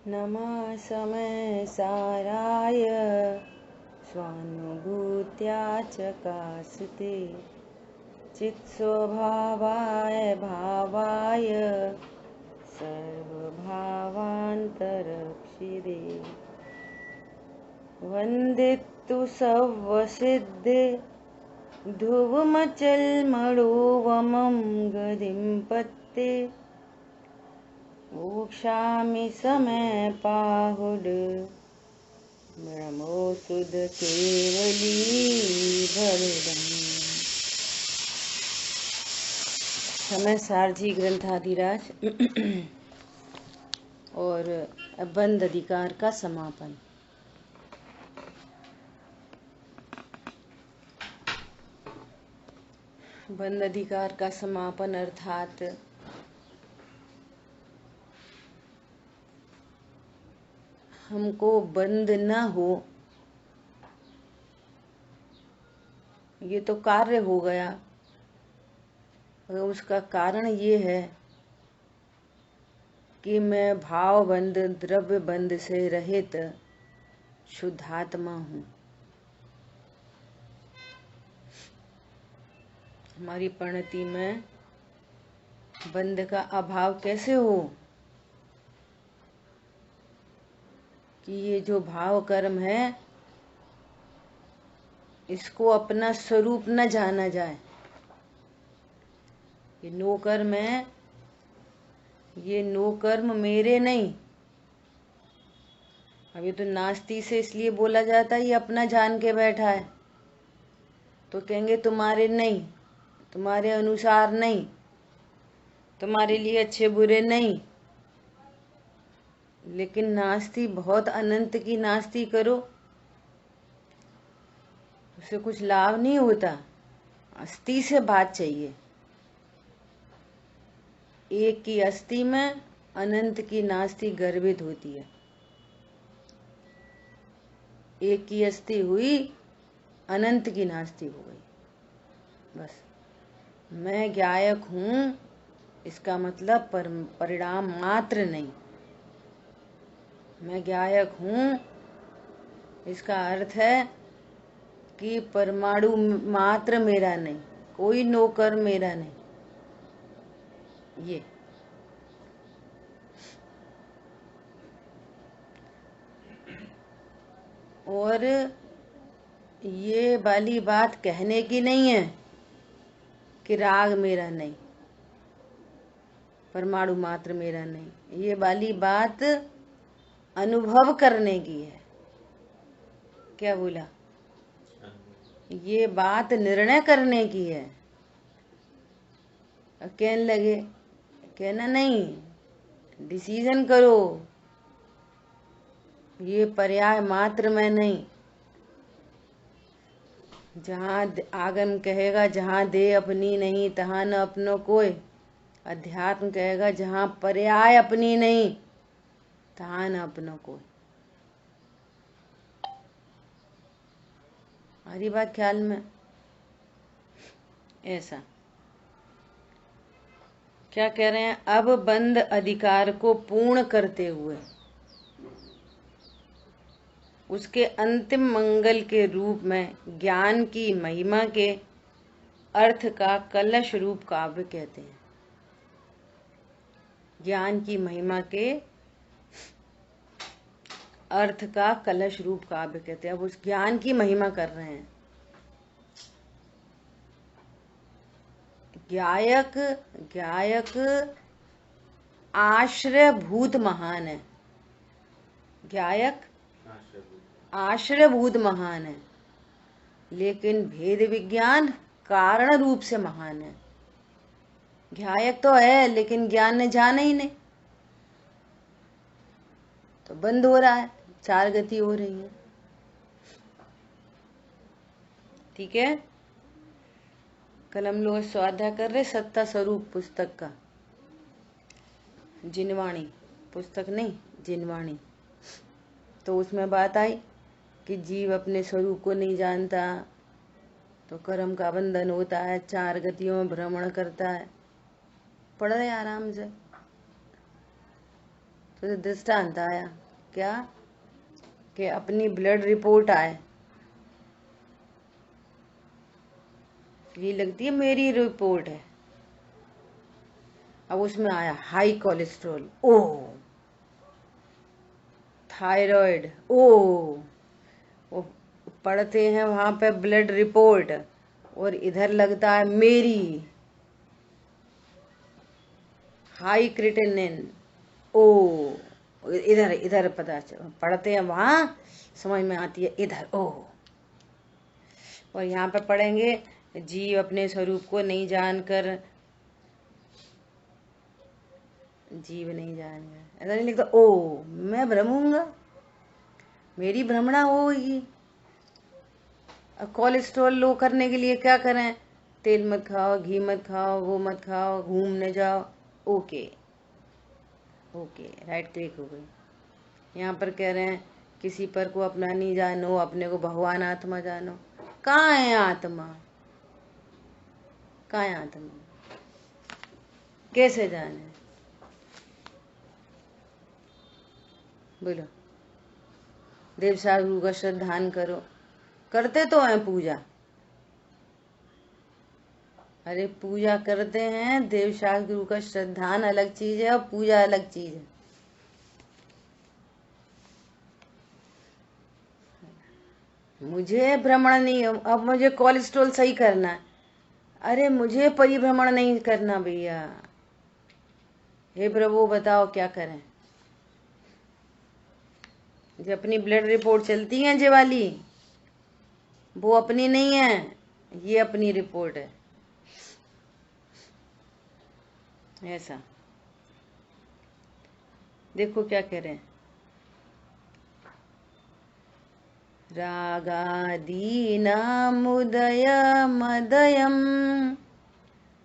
नमः समय साराय स्वानुभूत्या चकास्ते चित्स्वभावाय भावाय सर्वभावान्तरक्षिदे वन्दितु सव्वसिद्धे ध्रुवमचलमणोवमं गतिं पत्ते मोक्षामि समय पाहुड ब्रह्मोसुद केवली भरदम। समय सारजी ग्रंथाधिराज और बंद अधिकार का समापन। बंद अधिकार का समापन अर्थात हमको बंद न हो, ये तो कार्य हो गया। और उसका कारण ये है कि मैं भाव बंध द्रव्य बंध से रहित शुद्धात्मा हूँ। हमारी परिणति में बंध का अभाव कैसे हो कि ये जो भाव कर्म है इसको अपना स्वरूप न जाना जाए। ये नो कर्म है, ये नो कर्म मेरे नहीं। अब ये तो नास्ती से इसलिए बोला जाता है ये अपना जान के बैठा है, तो कहेंगे तुम्हारे नहीं, तुम्हारे अनुसार नहीं, तुम्हारे लिए अच्छे बुरे नहीं। लेकिन नास्ती बहुत अनंत की नास्ती करो, उससे कुछ लाभ नहीं होता। अस्थि से बात चाहिए। एक की अस्थि में अनंत की नास्ती गर्भित होती है। एक की अस्थि हुई, अनंत की नास्ती हो गई। बस मैं ज्ञायक हूँ, इसका मतलब परिणाम मात्र नहीं। मैं ज्ञायक हूँ इसका अर्थ है कि परमाणु मात्र मेरा नहीं, कोई नौकर मेरा नहीं। ये और ये वाली बात कहने की नहीं है कि राग मेरा नहीं, परमाणु मात्र मेरा नहीं। ये वाली बात अनुभव करने की है। क्या बोला? ये बात निर्णय करने की है। कहने लगे, कहना नहीं, डिसीजन करो। ये पर्याय मात्र में नहीं। जहाँ आगम कहेगा जहाँ दे अपनी नहीं तहाँ न अपनो कोई। अध्यात्म कहेगा जहाँ पर्याय अपनी नहीं तहाँ न अपनो कोई। हरी बात ख्याल में? ऐसा क्या कह रहे हैं? अब बंद अधिकार को पूर्ण करते हुए उसके अंतिम मंगल के रूप में ज्ञान की महिमा के अर्थ का कलश रूप काव्य कहते हैं। ज्ञान की महिमा के अर्थ का कलश रूप काव्य कहते हैं। अब उस ज्ञान की महिमा कर रहे हैं। ज्ञायक आश्रय भूत महान है। ज्ञायक आश्रय भूत महान है, लेकिन भेद विज्ञान कारण रूप से महान है। ज्ञायक तो है लेकिन ज्ञान ने जाना ही नहीं, तो बंद हो रहा है, चार गति हो रही है। ठीक है। कल हम लोग स्वाध्याय कर रहे सत्ता स्वरूप पुस्तक का, जिनवाणी पुस्तक नहीं, जिनवाणी। तो उसमें बात आई कि जीव अपने स्वरूप को नहीं जानता, तो कर्म का बंधन होता है, चार गतियों में भ्रमण करता है। पढ़ रहे आराम से। तो दृष्टांत आया क्या कि अपनी ब्लड रिपोर्ट आए, ये लगती है मेरी रिपोर्ट है, अब उसमें आया हाई कोलेस्ट्रॉल, ओ थायराइड, ओ वो पढ़ते हैं वहां पे ब्लड रिपोर्ट, और इधर लगता है मेरी हाई क्रिएटिनिन, ओ इधर इधर पता चल पढ़ते हैं वहां समझ में आती है इधर ओ। और यहाँ पे पढ़ेंगे जीव अपने स्वरूप को नहीं जानकर, जीव नहीं जानेगा, ऐसा नहीं लिखता ओ मैं भ्रमूंगा, मेरी भ्रमणा होगी। कोलेस्ट्रॉल लो करने के लिए क्या करें, तेल मत खाओ, घी मत खाओ, वो मत खाओ, घूमने जाओ, ओके ओके राइट क्लिक हो गई। यहाँ पर कह रहे हैं किसी पर को अपना नहीं जानो, अपने को भगवान आत्मा जानो। कहाँ है आत्मा, कहाँ है आत्मा, कैसे जाने, बोलो। देवशास्त्र गुरु का श्रद्धान करो, करते तो हैं पूजा, अरे पूजा करते हैं, देवशास्त्र गुरु का श्रद्धान अलग चीज है और पूजा अलग चीज है। मुझे भ्रमण नहीं, अब मुझे कोलेस्ट्रॉल सही करना है, अरे मुझे परिभ्रमण नहीं करना भैया, हे प्रभु बताओ क्या करें। जो अपनी ब्लड रिपोर्ट चलती है जे वाली, वो अपनी नहीं है, ये अपनी रिपोर्ट है, ऐसा। देखो क्या कह रहे हैं, रागादीनामुदयमदयम्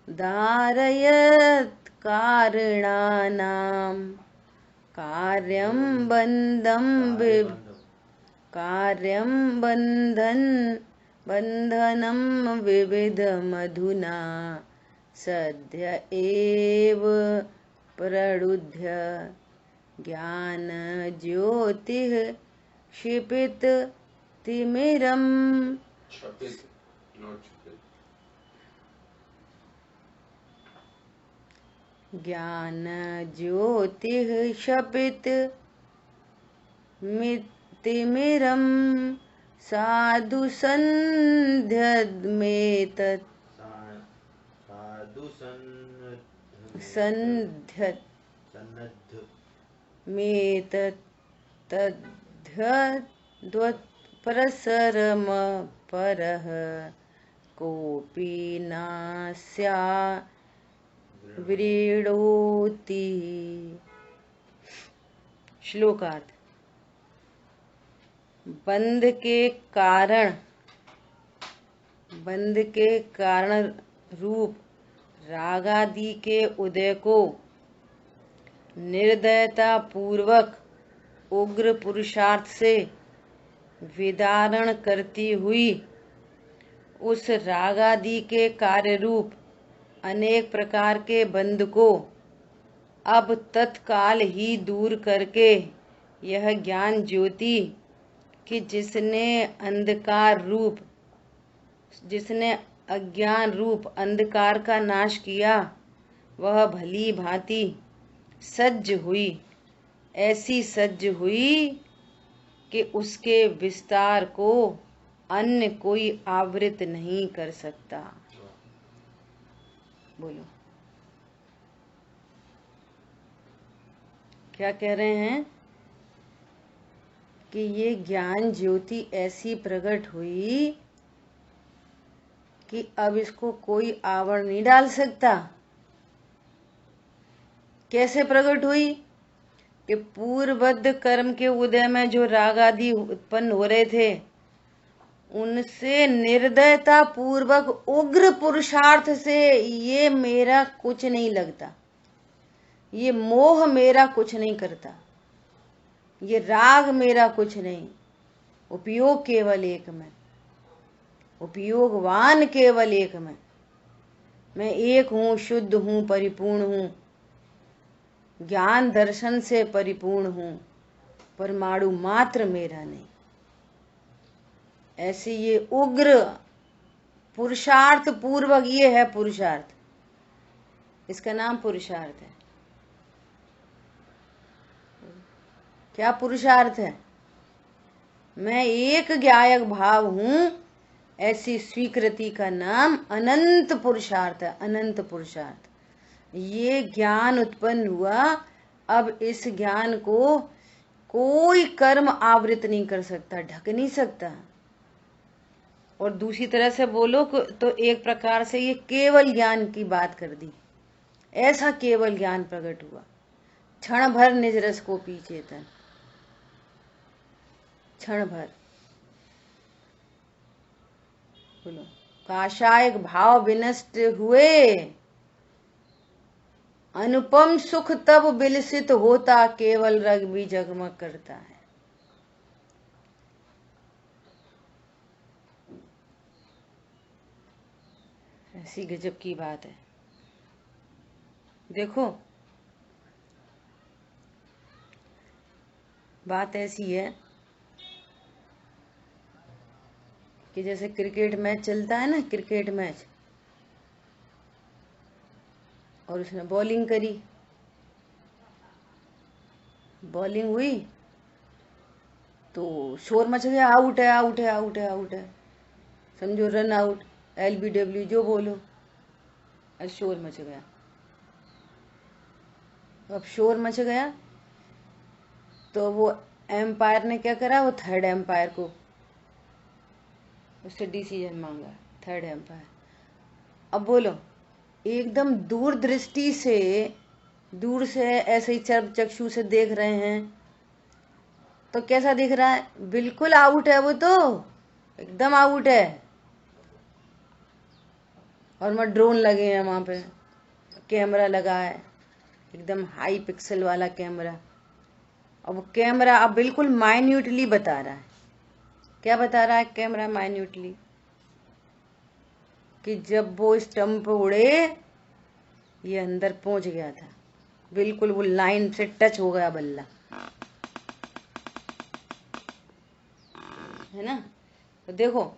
धारयत् कारणानां कार्यं बन्धनं विविधमधुना सद्य एव प्रणुद्य ज्ञानज्योतिः क्षिपित तिमिरम, ज्ञान ज्योतिः क्षपित तिमिरम साधु संध्यमेतत् तद्धद्वत्प्रसरमपरः कोऽपि नास्या व्रीडोति। श्लोकार्थ, बंध के कारण रूप रागादि के उदय को निर्दयता पूर्वक उग्र पुरुषार्थ से विदारण करती हुई उस रागादि के कार्य रूप अनेक प्रकार के बंध को अब तत्काल ही दूर करके यह ज्ञान ज्योति कि जिसने अज्ञान रूप अंधकार का नाश किया, वह भली भांति सज्ज हुई, ऐसी सज्ज हुई कि उसके विस्तार को अन्य कोई आवृत नहीं कर सकता। बोलो क्या कह रहे हैं कि ये ज्ञान ज्योति ऐसी प्रकट हुई कि अब इसको कोई आवरण नहीं डाल सकता। कैसे प्रकट हुई कि पूर्वबद्ध कर्म के उदय में जो राग आदि उत्पन्न हो रहे थे, उनसे निर्दयता पूर्वक उग्र पुरुषार्थ से ये मेरा कुछ नहीं लगता, ये मोह मेरा कुछ नहीं करता, ये राग मेरा कुछ नहीं, उपयोग केवल एक में, उपयोगवान केवल एक में, मैं एक हूँ, शुद्ध हूँ, परिपूर्ण हूँ, ज्ञान दर्शन से परिपूर्ण हूं, परमाणु मात्र मेरा नहीं। ऐसे ये उग्र पुरुषार्थ पूर्वक, ये है पुरुषार्थ, इसका नाम पुरुषार्थ है। क्या पुरुषार्थ है? मैं एक ज्ञायक भाव हूं, ऐसी स्वीकृति का नाम अनंत पुरुषार्थ है। अनंत पुरुषार्थ, ये ज्ञान उत्पन्न हुआ। अब इस ज्ञान को कोई कर्म आवृत नहीं कर सकता, ढक नहीं सकता। और दूसरी तरह से बोलो तो एक प्रकार से ये केवल ज्ञान की बात कर दी। ऐसा केवल ज्ञान प्रकट हुआ, क्षण भर निज रस को पी चेतन, क्षण भर। बोलो, काषाय भाव विनष्ट हुए, अनुपम सुख तब विलसित होता, केवल रग भी जगमग करता है। ऐसी गजब की बात है। देखो, बात ऐसी है कि जैसे क्रिकेट मैच चलता है ना, क्रिकेट मैच, और उसने बॉलिंग करी, बॉलिंग हुई तो शोर मच गया, आउट है, आउट है, आउट है, आउट है, समझो रन आउट, LBW जो बोलो, शोर मच गया। अब शोर मच गया तो वो एम्पायर ने क्या करा, वो थर्ड एम्पायर को उससे डिसीजन मांगा, थर्ड एम्पायर। अब बोलो, एकदम दूर दृष्टि से, दूर से ऐसे ही चक्षु से देख रहे हैं तो कैसा दिख रहा है? बिल्कुल आउट है, वो तो एकदम आउट है। और वहाँ ड्रोन लगे हैं, वहां पे कैमरा लगा है, एकदम हाई पिक्सल वाला कैमरा। और वो कैमरा अब बिल्कुल माइन्यूटली बता रहा है। क्या बता रहा है कैमरा? माइन्यूटली, कि जब वो स्टंप उड़े, ये अंदर पहुंच गया था, बिल्कुल वो लाइन से टच हो गया बल्ला, है ना। तो देखो,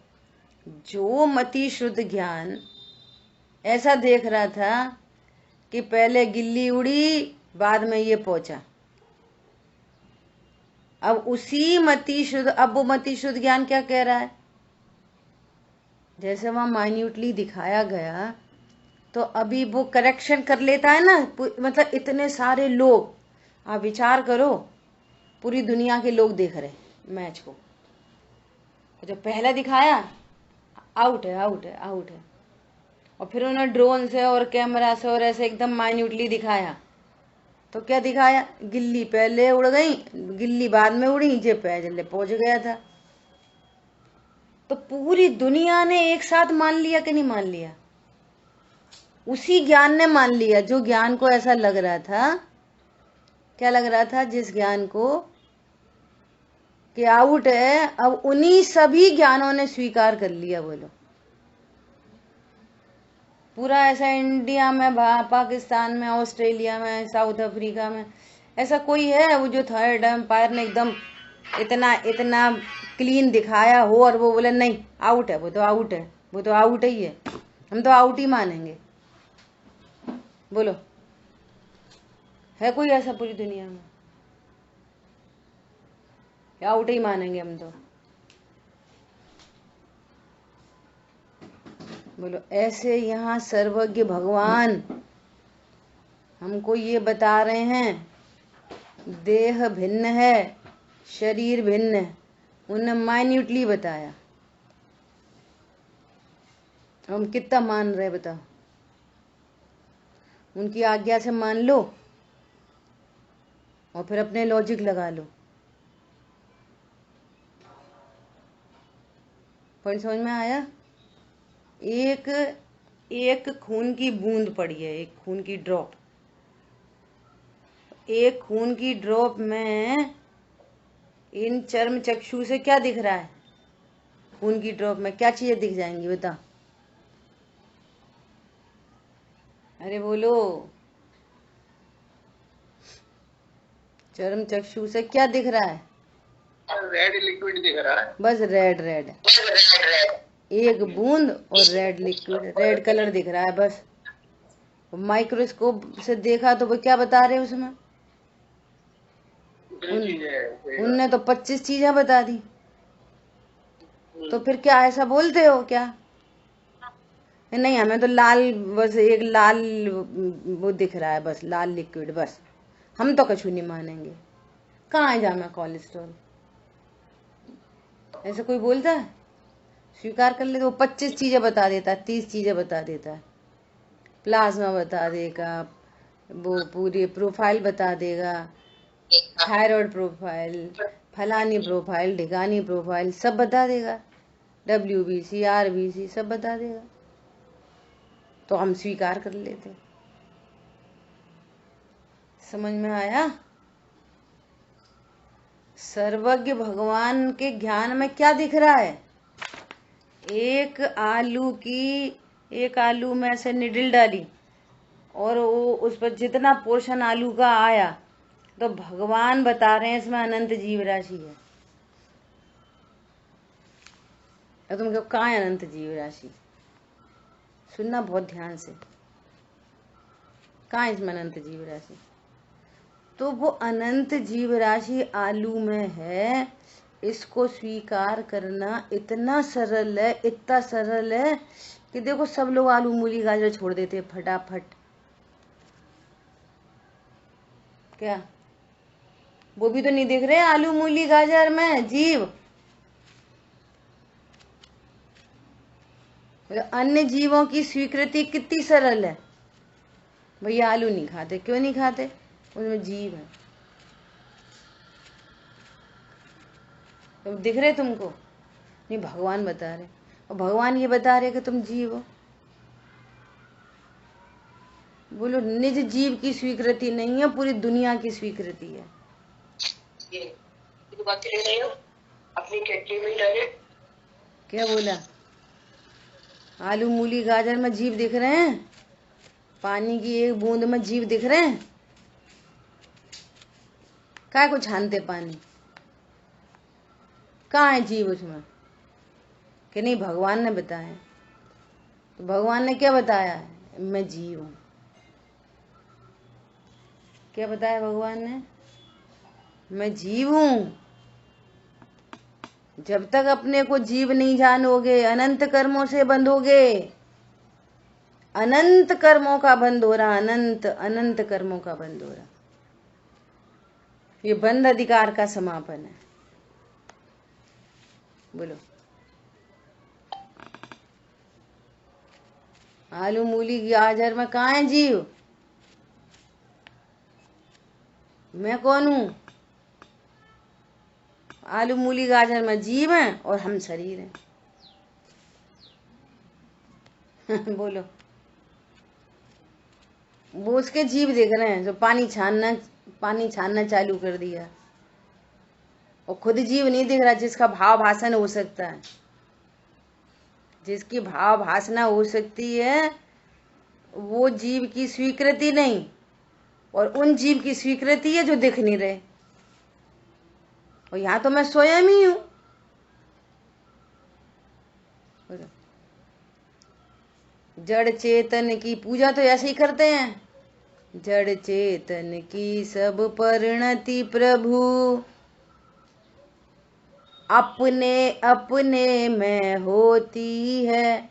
जो मति शुद्ध ज्ञान ऐसा देख रहा था कि पहले गिल्ली उड़ी, बाद में ये पहुंचा, अब उसी मति शुद्ध, अब वो मति शुद्ध ज्ञान क्या कह रहा है? जैसे वहां माइन्यूटली दिखाया गया तो अभी वो करेक्शन कर लेता है ना। मतलब इतने सारे लोग, आप विचार करो, पूरी दुनिया के लोग देख रहे मैच को, जो पहला दिखाया आउट है, आउट है, आउट है, और फिर उन्होंने ड्रोन से और कैमरा से और ऐसे एकदम माइन्यूटली दिखाया तो क्या दिखाया? गिल्ली पहले उड़ गई, गिल्ली बाद में उड़ी, जे पहले पहुंच गया था। तो पूरी दुनिया ने एक साथ मान लिया कि नहीं मान लिया? उसी ज्ञान ने मान लिया, जो ज्ञान को ऐसा लग रहा था, क्या लग रहा था? जिस ज्ञान को कि आउट है, अब उन्हीं सभी ज्ञानों ने स्वीकार कर लिया। बोलो, पूरा ऐसा इंडिया में, पाकिस्तान में, ऑस्ट्रेलिया में, साउथ अफ्रीका में ऐसा कोई है वो जो थर्ड एम्पायर ने एकदम इतना इतना क्लीन दिखाया हो और वो बोले नहीं आउट है, वो तो आउट है, वो तो आउट ही है, हम तो आउट ही मानेंगे? बोलो, है कोई ऐसा पूरी दुनिया में? आउट ही मानेंगे हम तो? बोलो, ऐसे यहाँ सर्वज्ञ भगवान हमको ये बता रहे हैं, देह भिन्न है, शरीर भिन्न है, उन्हें माइन्यूटली बताया। हम कितना मान रहे बताओ? उनकी आज्ञा से मान लो और फिर अपने लॉजिक लगा लो। पॉइंट समझ में आया? एक एक खून की बूंद पड़ी है, एक खून की ड्रॉप, एक खून की ड्रॉप में इन चर्म चक्षु से क्या दिख रहा है? खून की ड्रॉप में क्या चीजें दिख जाएंगी बता? अरे बोलो, चरम चक्षु से क्या दिख रहा है? रेड लिक्विड दिख रहा है, बस रेड रेड, एक बूंद और रेड लिक्विड, रेड कलर दिख रहा है बस। माइक्रोस्कोप से देखा तो वो क्या बता रहे उसमें? उनने तो 25 चीजें बता दी। तो फिर क्या ऐसा बोलते हो क्या? नहीं, हमें तो लाल, बस एक लाल वो दिख रहा है, बस लाल लिक्विड, बस। हम तो कछु नहीं मानेंगे। कहाँ है जामा कोलेस्ट्रॉल? ऐसे कोई बोलता है? स्वीकार कर ले तो वो 25 चीजें बता देता है, 30 चीजें बता देता है। प्लाज्मा बता देगा, वो पूरी प्रोफाइल बता देगा, थायराइड प्रोफाइल, फलानी प्रोफाइल, ढिकानी प्रोफाइल, सब बता देगा। WBC, RBC सब बता देगा। तो हम स्वीकार कर लेते। समझ में आया? सर्वज्ञ भगवान के ज्ञान में क्या दिख रहा है? एक आलू में से निडिल डाली और वो उस पर जितना पोर्शन आलू का आया, तो भगवान बता रहे हैं इसमें अनंत जीव राशि है। तो तुम कहो कहाँ है अनंत जीव राशि? सुनना बहुत ध्यान से, कहाँ है इसमें अनंत जीव राशि? तो वो अनंत जीव राशि आलू में है। इसको स्वीकार करना इतना सरल है, इतना सरल है कि देखो सब लोग आलू मूली गाजर छोड़ देते फटाफट। क्या वो भी तो नहीं देख रहे आलू मूली गाजर में जीव? अन्य जीवों की स्वीकृति कितनी सरल है। भैया आलू नहीं खाते, क्यों नहीं खाते? उसमें जीव है। तो दिख रहे तुमको? नहीं, भगवान बता रहे, और भगवान ये बता रहे कि तुम जीव हो। बोलो, निज जीव की स्वीकृति नहीं है, पूरी दुनिया की स्वीकृति है। ये बात ले रहे हो अपनी केटली में डायरेक्ट। क्या बोला? आलू मूली गाजर में जीव दिख रहे हैं, पानी की एक बूंद में जीव दिख रहे हैं। काय को छानते पानी? कहाँ है जीव उसमें? कि नहीं, भगवान ने बताया। तो भगवान ने क्या बताया है? मैं जीव हूं। क्या बताया भगवान ने? मैं जीव हूं। जब तक अपने को जीव नहीं जानोगे, अनंत कर्मों से बंधोगे। अनंत कर्मों का बंध हो रहा, अनंत अनंत कर्मों का बंध हो रहा। ये बंध अधिकार का समापन है। बोलो, आलू मूली गाजर में कहाँ है जीव? मैं कौन हूं? आलू मूली गाजर में जीव हैं और हम शरीर हैं। बोलो, वो उसके जीव देख रहे हैं जो पानी छानना चालू कर दिया, और खुद जीव नहीं दिख रहा जिसका भाव भाषण हो सकता है, जिसकी भाव भाषणा हो सकती है, वो जीव की स्वीकृति नहीं, और उन जीव की स्वीकृति है जो दिख नहीं रहे। और यहां तो मैं स्वयं ही हूं। जड़ चेतन की पूजा तो ऐसे ही करते हैं। जड़ चेतन की सब परिणति प्रभु, अपने अपने में होती है।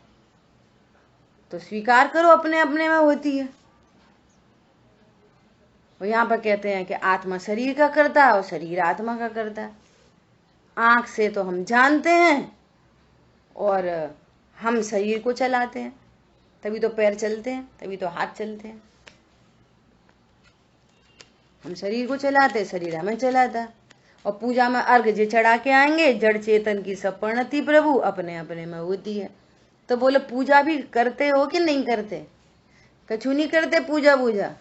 तो स्वीकार करो, अपने अपने में होती है। और यहाँ पर कहते हैं कि आत्मा शरीर का करता है और शरीर आत्मा का करता है। आंख से तो हम जानते हैं और हम शरीर को चलाते हैं, तभी तो पैर चलते हैं, तभी तो हाथ चलते हैं। हम शरीर को चलाते हैं, शरीर हमें चलाता है। और पूजा में अर्घ जे चढ़ा के आएंगे, जड़ चेतन की सब परिणति प्रभु, अपने अपने में होती है। तो बोले, पूजा भी करते हो कि नहीं करते? कछु नहीं करते पूजा बूजा?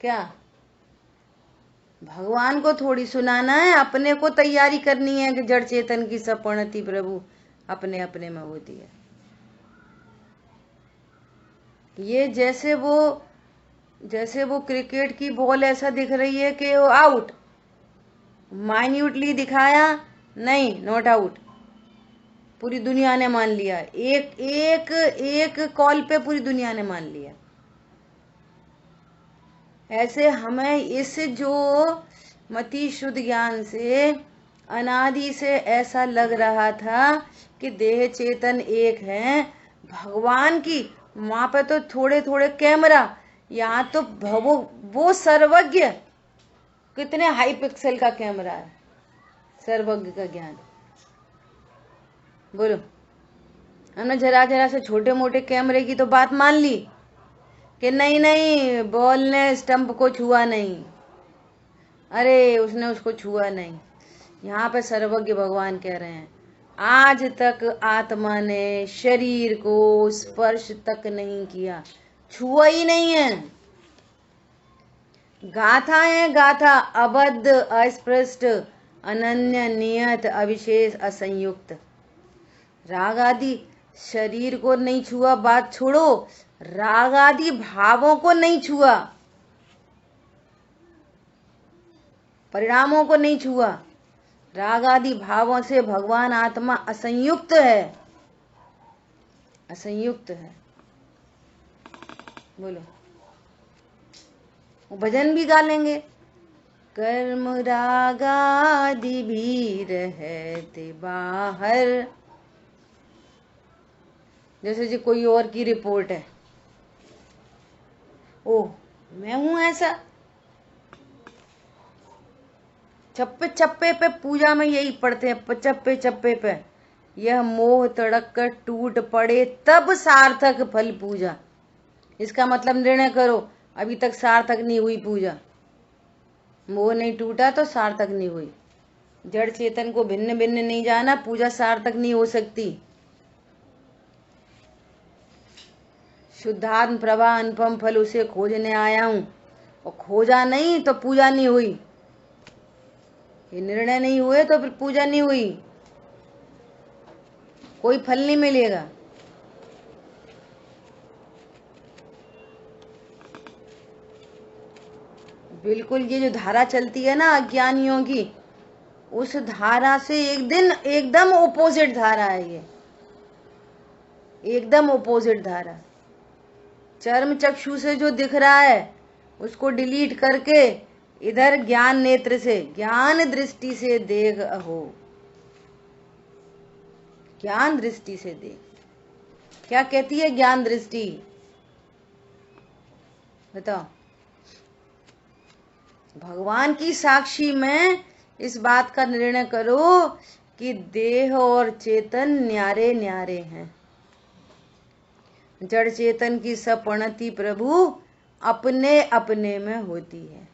क्या भगवान को थोड़ी सुनाना है, अपने को तैयारी करनी है कि जड़ चेतन की सब परिणति प्रभु अपने अपने में होती है। ये जैसे वो जैसे वो क्रिकेट की बॉल ऐसा दिख रही है कि वो आउट, माइन्यूटली दिखाया, नहीं, नॉट आउट, पूरी दुनिया ने मान लिया, एक एक एक कॉल पे पूरी दुनिया ने मान लिया। ऐसे हमें इस जो मति शुद्ध ज्ञान से अनादि से ऐसा लग रहा था कि देह चेतन एक है, भगवान की वहां पे तो थोड़े थोड़े कैमरा, यहाँ तो वो सर्वज्ञ, कितने हाई पिक्सल का कैमरा है, सर्वज्ञ का ज्ञान। बोलो, हमने जरा जरा से छोटे मोटे कैमरे की तो बात मान ली कि नहीं नहीं, बॉल ने स्टंप को छुआ नहीं, अरे उसने उसको छुआ नहीं। यहाँ पे सर्वज्ञ भगवान कह रहे हैं आज तक आत्मा ने शरीर को स्पर्श तक नहीं किया, छुआ ही नहीं है। गाथा है गाथा, अबद्ध, अस्पृष्ट, अनन्य, नियत, अविशेष, असंयुक्त। राग आदि शरीर को नहीं छुआ, बात छोड़ो, राग आदि भावों को नहीं छुआ, परिणामों को नहीं छुआ। राग आदि भावों से भगवान आत्मा असंयुक्त है, असंयुक्त है। बोलो, वो भजन भी गा लेंगे, कर्म राग आदि भी रहते बाहर। जैसे जी कोई और की रिपोर्ट है, ओह मैं हूं ऐसा, चप्पे चप्पे पे पूजा में यही पढ़ते हैं, चप्पे चप्पे पे, यह मोह तड़क कर टूट पड़े तब सार्थक फल पूजा। इसका मतलब निर्णय करो, अभी तक सार्थक नहीं हुई पूजा, मोह नहीं टूटा तो सार्थक नहीं हुई। जड़ चेतन को भिन्न भिन्न नहीं जाना, पूजा सार्थक नहीं हो सकती। शुद्धात्म प्रभा अनुपम फल उसे खोजने आया हूं, और खोजा नहीं तो पूजा नहीं हुई। ये निर्णय नहीं हुए तो फिर पूजा नहीं हुई, कोई फल नहीं मिलेगा। बिल्कुल ये जो धारा चलती है ना अज्ञानियों की, उस धारा से एक दिन एकदम ओपोजिट धारा है ये, एकदम ओपोजिट धारा। चर्म चक्षु से जो दिख रहा है उसको डिलीट करके इधर ज्ञान नेत्र से, ज्ञान दृष्टि से देख, अहो ज्ञान दृष्टि से देख। क्या कहती है ज्ञान दृष्टि, बताओ। भगवान की साक्षी में इस बात का निर्णय करो कि देह और चेतन न्यारे न्यारे हैं। जड़ चेतन की सपणति प्रभु अपने अपने में होती है।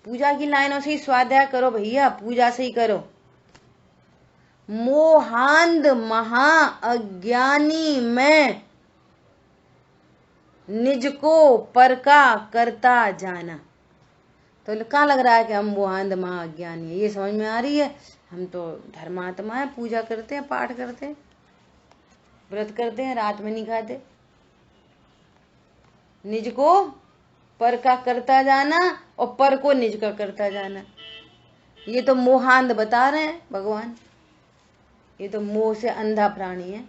पूजा की लाइनों से ही स्वाध्याय करो भैया, पूजा से ही करो। मोहांध महा अज्ञानी में निज को पर का करता जाना। तो कहाँ लग रहा है कि हम मोहांध महा अज्ञानी है, ये समझ में आ रही है। हम तो धर्मात्मा है, पूजा करते हैं, पाठ करते हैं, व्रत करते हैं, रात में नहीं खाते। निज को पर का करता जाना और पर को निज का करता जाना, ये तो मोहांध बता रहे हैं भगवान। ये तो मोह से अंधा प्राणी है,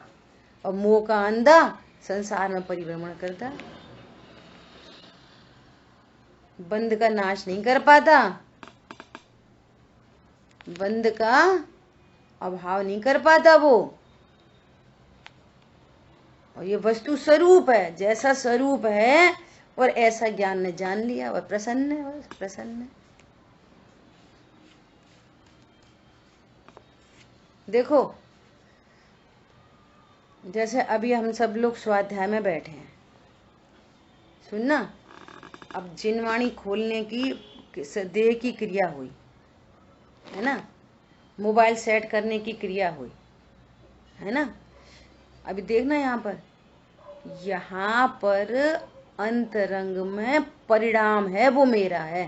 और मोह का अंधा संसार में परिभ्रमण करता, बंध का नाश नहीं कर पाता, बंध का अभाव नहीं कर पाता वो। और ये वस्तु स्वरूप है, जैसा स्वरूप है और ऐसा ज्ञान ने जान लिया और प्रसन्न है, बस प्रसन्न है। देखो जैसे अभी हम सब लोग स्वाध्याय में बैठे हैं, सुनना, अब जिनवाणी खोलने की देह की क्रिया हुई है ना, मोबाइल सेट करने की क्रिया हुई है ना। अभी देखना यहाँ पर अंतरंग में परिणाम है, वो मेरा है।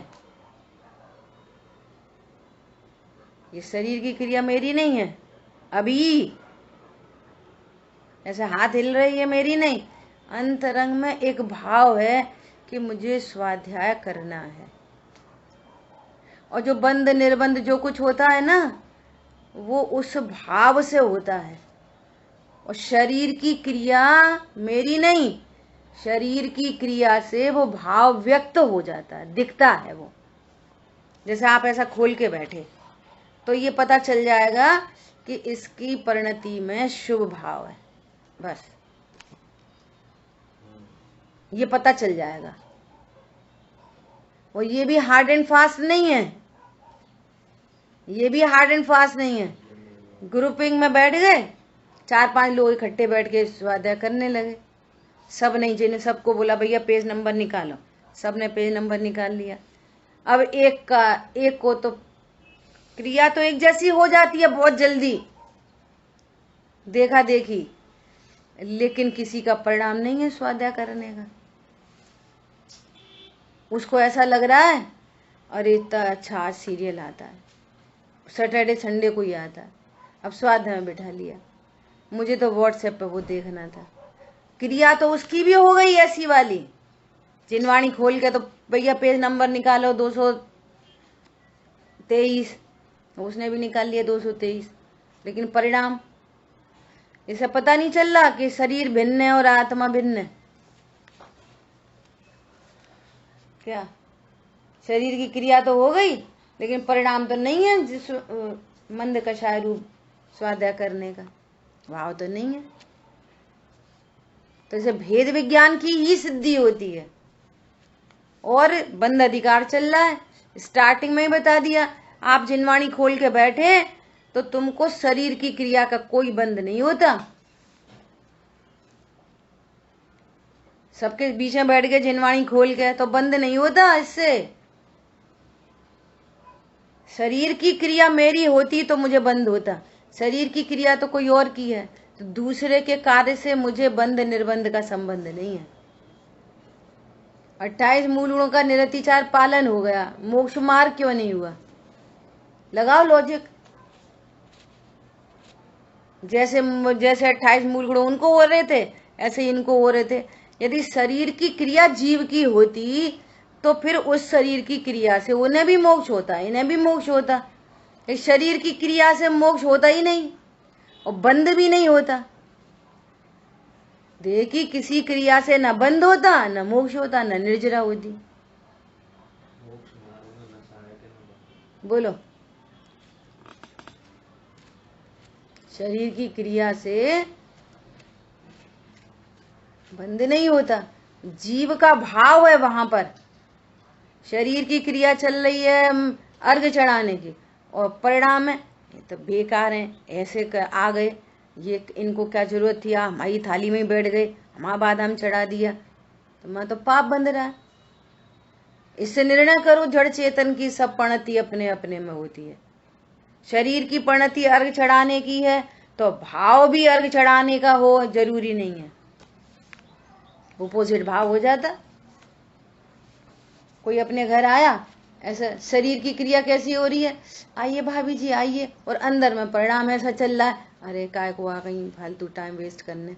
ये शरीर की क्रिया मेरी नहीं है। अभी ऐसे हाथ हिल रही है, मेरी नहीं। अंतरंग में एक भाव है कि मुझे स्वाध्याय करना है। और जो बंद निर्बंध जो कुछ होता है ना, वो उस भाव से होता है। और शरीर की क्रिया मेरी नहीं, शरीर की क्रिया से वो भाव व्यक्त हो जाता है, दिखता है। वो जैसे आप ऐसा खोल के बैठे तो ये पता चल जाएगा कि इसकी परिणति में शुभ भाव है, बस ये पता चल जाएगा। और ये भी हार्ड एंड फास्ट नहीं है, ये भी हार्ड एंड फास्ट नहीं है। ग्रुपिंग में बैठ गए, 4-5 लोग इकट्ठे बैठ के स्वाध्याय करने लगे। सब नहीं, जिन्हें सबको बोला भैया पेज नंबर निकालो, सब ने पेज नंबर निकाल लिया। अब एक को तो क्रिया तो एक जैसी हो जाती है बहुत जल्दी, देखा देखी, लेकिन किसी का परिणाम नहीं है स्वाध्याय करने का। उसको ऐसा लग रहा है अरे इतना अच्छा आज सीरियल आता है, सैटरडे संडे को ही आता है, अब स्वाध्याय में बैठा लिया, मुझे तो व्हाट्सएप पे वो देखना था। क्रिया तो उसकी भी हो गई ऐसी वाली, जिनवाणी खोल के तो भैया पेज नंबर निकालो 223, उसने भी निकाल लिया 223, लेकिन परिणाम इसे पता नहीं चल रहा कि शरीर भिन्न है और आत्मा भिन्न है। क्या शरीर की क्रिया तो हो गई, लेकिन परिणाम तो नहीं है जिस मंद कषाय रूप स्वाध्याय करने का भाव तो नहीं है। तो इसे भेद विज्ञान की ही सिद्धि होती है। और बंद अधिकार चल रहा है, स्टार्टिंग में ही बता दिया, आप जिनवाणी खोल के बैठे तो तुमको शरीर की क्रिया का कोई बंद नहीं होता। सबके बीच में बैठ के जिनवाणी खोल के तो बंद नहीं होता। इससे शरीर की क्रिया मेरी होती तो मुझे बंद होता, शरीर की क्रिया तो कोई और की है, तो दूसरे के कार्य से मुझे बंद निर्बंध का संबंध नहीं है। 28 मूल गुणों का निरतिचार पालन हो गया, मोक्ष मार्ग क्यों नहीं हुआ? लगाओ लॉजिक। जैसे 28 मूल गुण उनको हो रहे थे, ऐसे ही इनको हो रहे थे। यदि शरीर की क्रिया जीव की होती तो फिर उस शरीर की क्रिया से उन्हें भी मोक्ष होता, इन्हें भी मोक्ष होता। इस शरीर की क्रिया से मोक्ष होता ही नहीं और बंद भी नहीं होता। देह की किसी क्रिया से न बंद होता, न मोक्ष होता, न निर्जरा होती। बोलो, शरीर की क्रिया से बंद नहीं होता, जीव का भाव है वहां पर। शरीर की क्रिया चल रही है अर्घ चढ़ाने की, और परिणाम है ये तो बेकार है, ऐसे आ गए, ये इनको क्या जरूरत थी, हमारी थाली में ही बैठ गए, हमारा बादाम चढ़ा दिया, तो मैं तो पाप बंध रहा है। इससे निर्णय करो, जड़ चेतन की सब परिणति अपने अपने में होती है। शरीर की परिणति अर्घ चढ़ाने की है तो भाव भी अर्घ चढ़ाने का हो जरूरी नहीं है, अपोजिट भाव हो जाता। कोई अपने घर आया, ऐसा शरीर की क्रिया कैसी हो रही है, आइए भाभी जी आइए, और अंदर में परिणाम ऐसा चल रहा है, अरे काय को आ गई फालतू टाइम वेस्ट करने।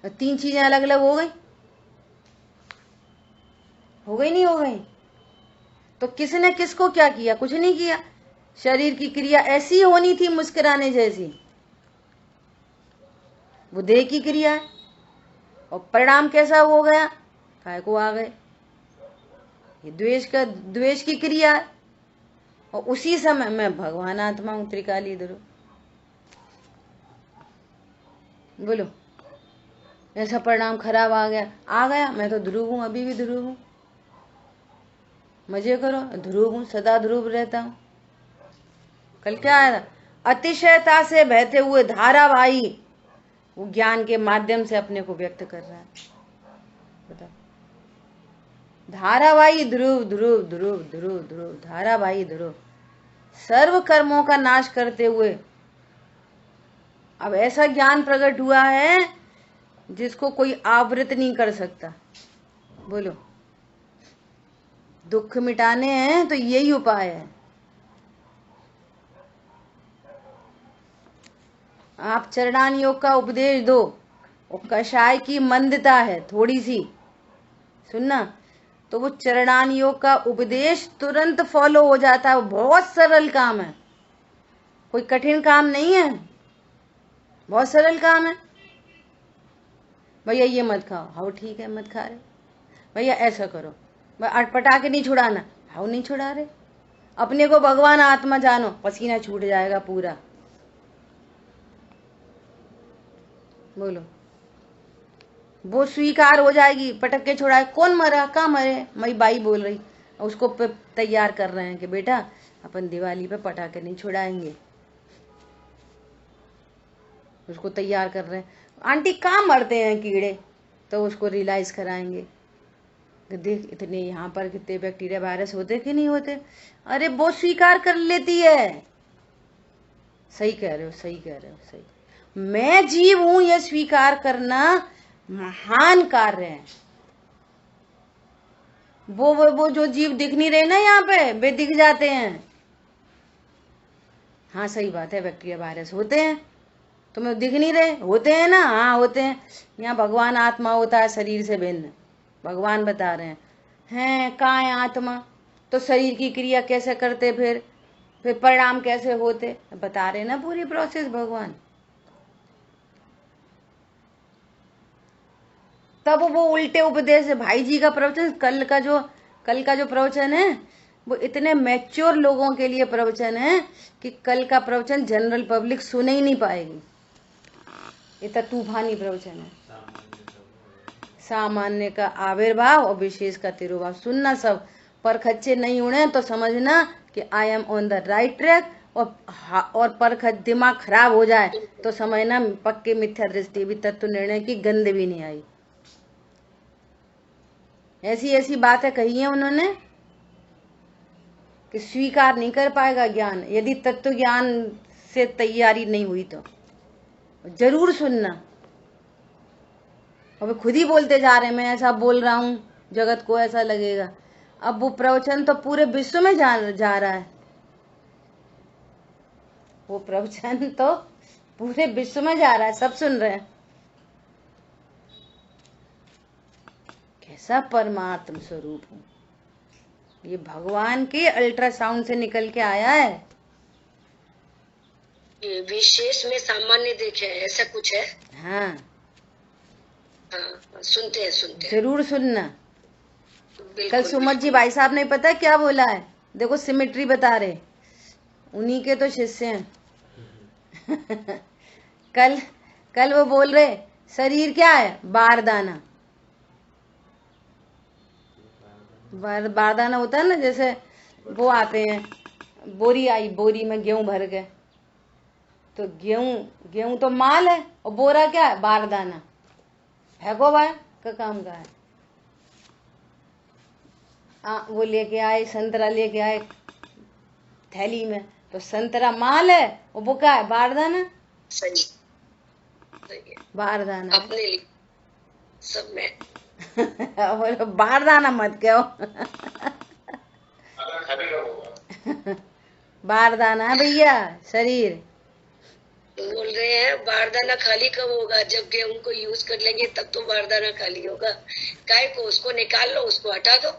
3 चीजें अलग अलग हो गई, नहीं हो गई? तो किसने किसको क्या किया? कुछ नहीं किया। शरीर की क्रिया ऐसी होनी थी मुस्कुराने जैसी, वो देह की क्रिया है, और परिणाम कैसा हो गया, काय को आ गए, ये द्वेष की क्रिया है। और उसी समय मैं भगवान आत्मा हूं, त्रिकाली ध्रुव। बोलो, ऐसा परिणाम खराब आ गया, मैं तो ध्रुव हूं, अभी भी ध्रुव हूं, मजे करो, ध्रुव हूं, सदा ध्रुव रहता हूं। कल क्या आया, अतिशयता से बहते हुए धारावाही वो ज्ञान के माध्यम से अपने को व्यक्त कर रहा है। बताओ, धारावाही ध्रुव ध्रुव ध्रुव ध्रुव ध्रुव, धारावाही ध्रुव, सर्व कर्मों का नाश करते हुए अब ऐसा ज्ञान प्रकट हुआ है जिसको कोई आवृत नहीं कर सकता। बोलो, दुख मिटाने हैं तो यही उपाय है। आप चरणान योग का उपदेश दो, और कषाय की मंदता है थोड़ी सी, सुनना, तो वो चरणान योग का उपदेश तुरंत फॉलो हो जाता है। वो बहुत सरल काम है, कोई कठिन काम नहीं है, बहुत सरल काम है। भैया ये मत खाओ, हाँ ठीक है मत खा रहे। भैया ऐसा करो, भाई अटपटा के नहीं छुड़ाना, हाँ नहीं छुड़ा रहे। अपने को भगवान आत्मा जानो, पसीना छूट जाएगा पूरा। बोलो, वो स्वीकार हो जाएगी, पटक के छुड़ाए। कौन मरा, कहाँ मरे, मई बाई बोल रही, उसको तैयार कर रहे हैं कि बेटा अपन दिवाली पे पटाखे नहीं छुड़ाएंगे, उसको तैयार कर रहे हैं। आंटी कहाँ मरते हैं कीड़े, तो उसको रियलाइज कराएंगे कि देख इतने यहाँ पर कितने बैक्टीरिया वायरस होते कि नहीं होते। अरे वो स्वीकार कर लेती है। सही कह रहे हो, सही कह रहे हो, सही। मैं जीव हूं, यह स्वीकार करना महान कार्य है। वो जो जीव दिख नहीं रहे ना यहाँ पे, वे दिख जाते हैं। हाँ सही बात है, बैक्टीरिया वायरस होते हैं, तुम्हें दिख नहीं रहे, होते हैं ना, हाँ होते हैं। यहाँ भगवान आत्मा होता है शरीर से भिन्न, भगवान बता रहे हैं कहाँ है आत्मा, तो शरीर की क्रिया कैसे करते, फिर परिणाम कैसे होते, बता रहे ना पूरी प्रोसेस भगवान। तब वो उल्टे उपदेश है। भाई जी का प्रवचन कल का जो प्रवचन है वो इतने मैच्योर लोगों के लिए प्रवचन है कि कल का प्रवचन जनरल पब्लिक सुने ही नहीं पाएगी, इतना तूफानी प्रवचन है। सामान्य का आविर्भाव और विशेष का तिरुभाव। सुनना सब, पर खच्चे नहीं उड़े तो समझना कि I am on the right track, और पर दिमाग खराब हो जाए तो समझना पक्के मिथ्या दृष्टि भी तत्व निर्णय की गंध भी नहीं आई। ऐसी ऐसी बातें कही है उन्होंने कि स्वीकार नहीं कर पाएगा ज्ञान, यदि तत्व ज्ञान से तैयारी नहीं हुई तो जरूर सुनना। अब खुद ही बोलते जा रहे हैं, मैं ऐसा बोल रहा हूं, जगत को ऐसा लगेगा। अब वो प्रवचन तो पूरे विश्व में जा रहा है, वो प्रवचन तो पूरे विश्व में जा रहा है, सब सुन रहे हैं। कैसा परमात्म स्वरूप हूं, ये भगवान के अल्ट्रासाउंड से निकल के आया है। ये विशेष में सामान्य देखे, ऐसा कुछ है। हाँ सुनते हैं जरूर सुनना। कल सुमत जी भाई साहब ने पता क्या बोला है, देखो सिमेट्री बता रहे, उन्हीं के तो शिष्य हैं। कल वो बोल रहे शरीर क्या है, बारदाना। बारदाना होता है ना, जैसे वो आते हैं, बोरी आई, बोरी में गेहूं भर गए, तो गेहूं तो माल है, और बोरा क्या है, बारदाना। फेंको भाई का काम का है। वो लेके आए, संतरा लेके आए थैली में, तो संतरा माल है और वो क्या है, बारदाना। सही है, बारदाना अपने लिए सब में। और बारदाना मत कहो। बारदाना है भैया शरीर। बोल रहे हैं बारदाना खाली कब होगा, जब गेहूं को यूज कर लेंगे तब तो बारदाना खाली होगा। काय को उसको निकाल लो, उसको हटा दो।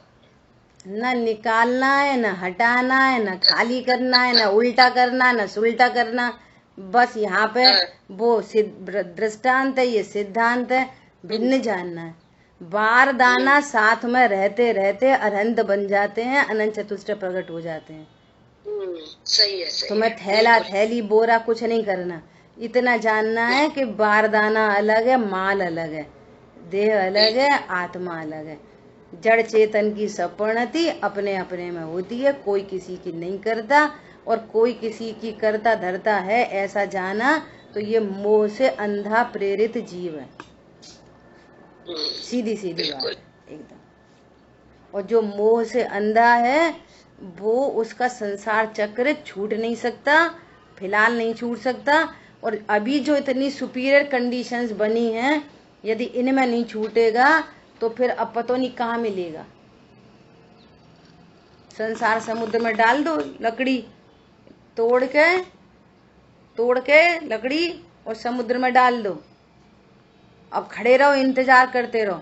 न निकालना है, न हटाना है, न खाली करना है, न उल्टा करना, न सुल्टा करना। बस यहाँ पे वो दृष्टांत है, ये सिद्धांत है, भिन्न जानना है। बारदाना साथ में रहते रहते अरहंत बन जाते हैं, अनंत चतुष्ट प्रकट हो जाते हैं। सही है, सही। तुम्हें थैला थैली बोरा कुछ नहीं करना, इतना जानना है कि बारदाना अलग है, माल अलग है, देह अलग है, आत्मा अलग है। जड़ चेतन की सपणति अपने अपने में होती है, कोई किसी की नहीं करता और कोई किसी की करता धरता है, ऐसा जाना तो ये मोह से अंधा प्रेरित जीव है। सीधी सीधी बात एकदम। और जो मोह से अंधा है वो, उसका संसार चक्र छूट नहीं सकता, फिलहाल नहीं छूट सकता। और अभी जो इतनी सुपीरियर कंडीशंस बनी हैं, यदि इनमें नहीं छूटेगा तो फिर अब पता नहीं कहाँ मिलेगा। संसार समुद्र में डाल दो लकड़ी, तोड़ के लकड़ी और समुद्र में डाल दो, अब खड़े रहो, इंतजार करते रहो,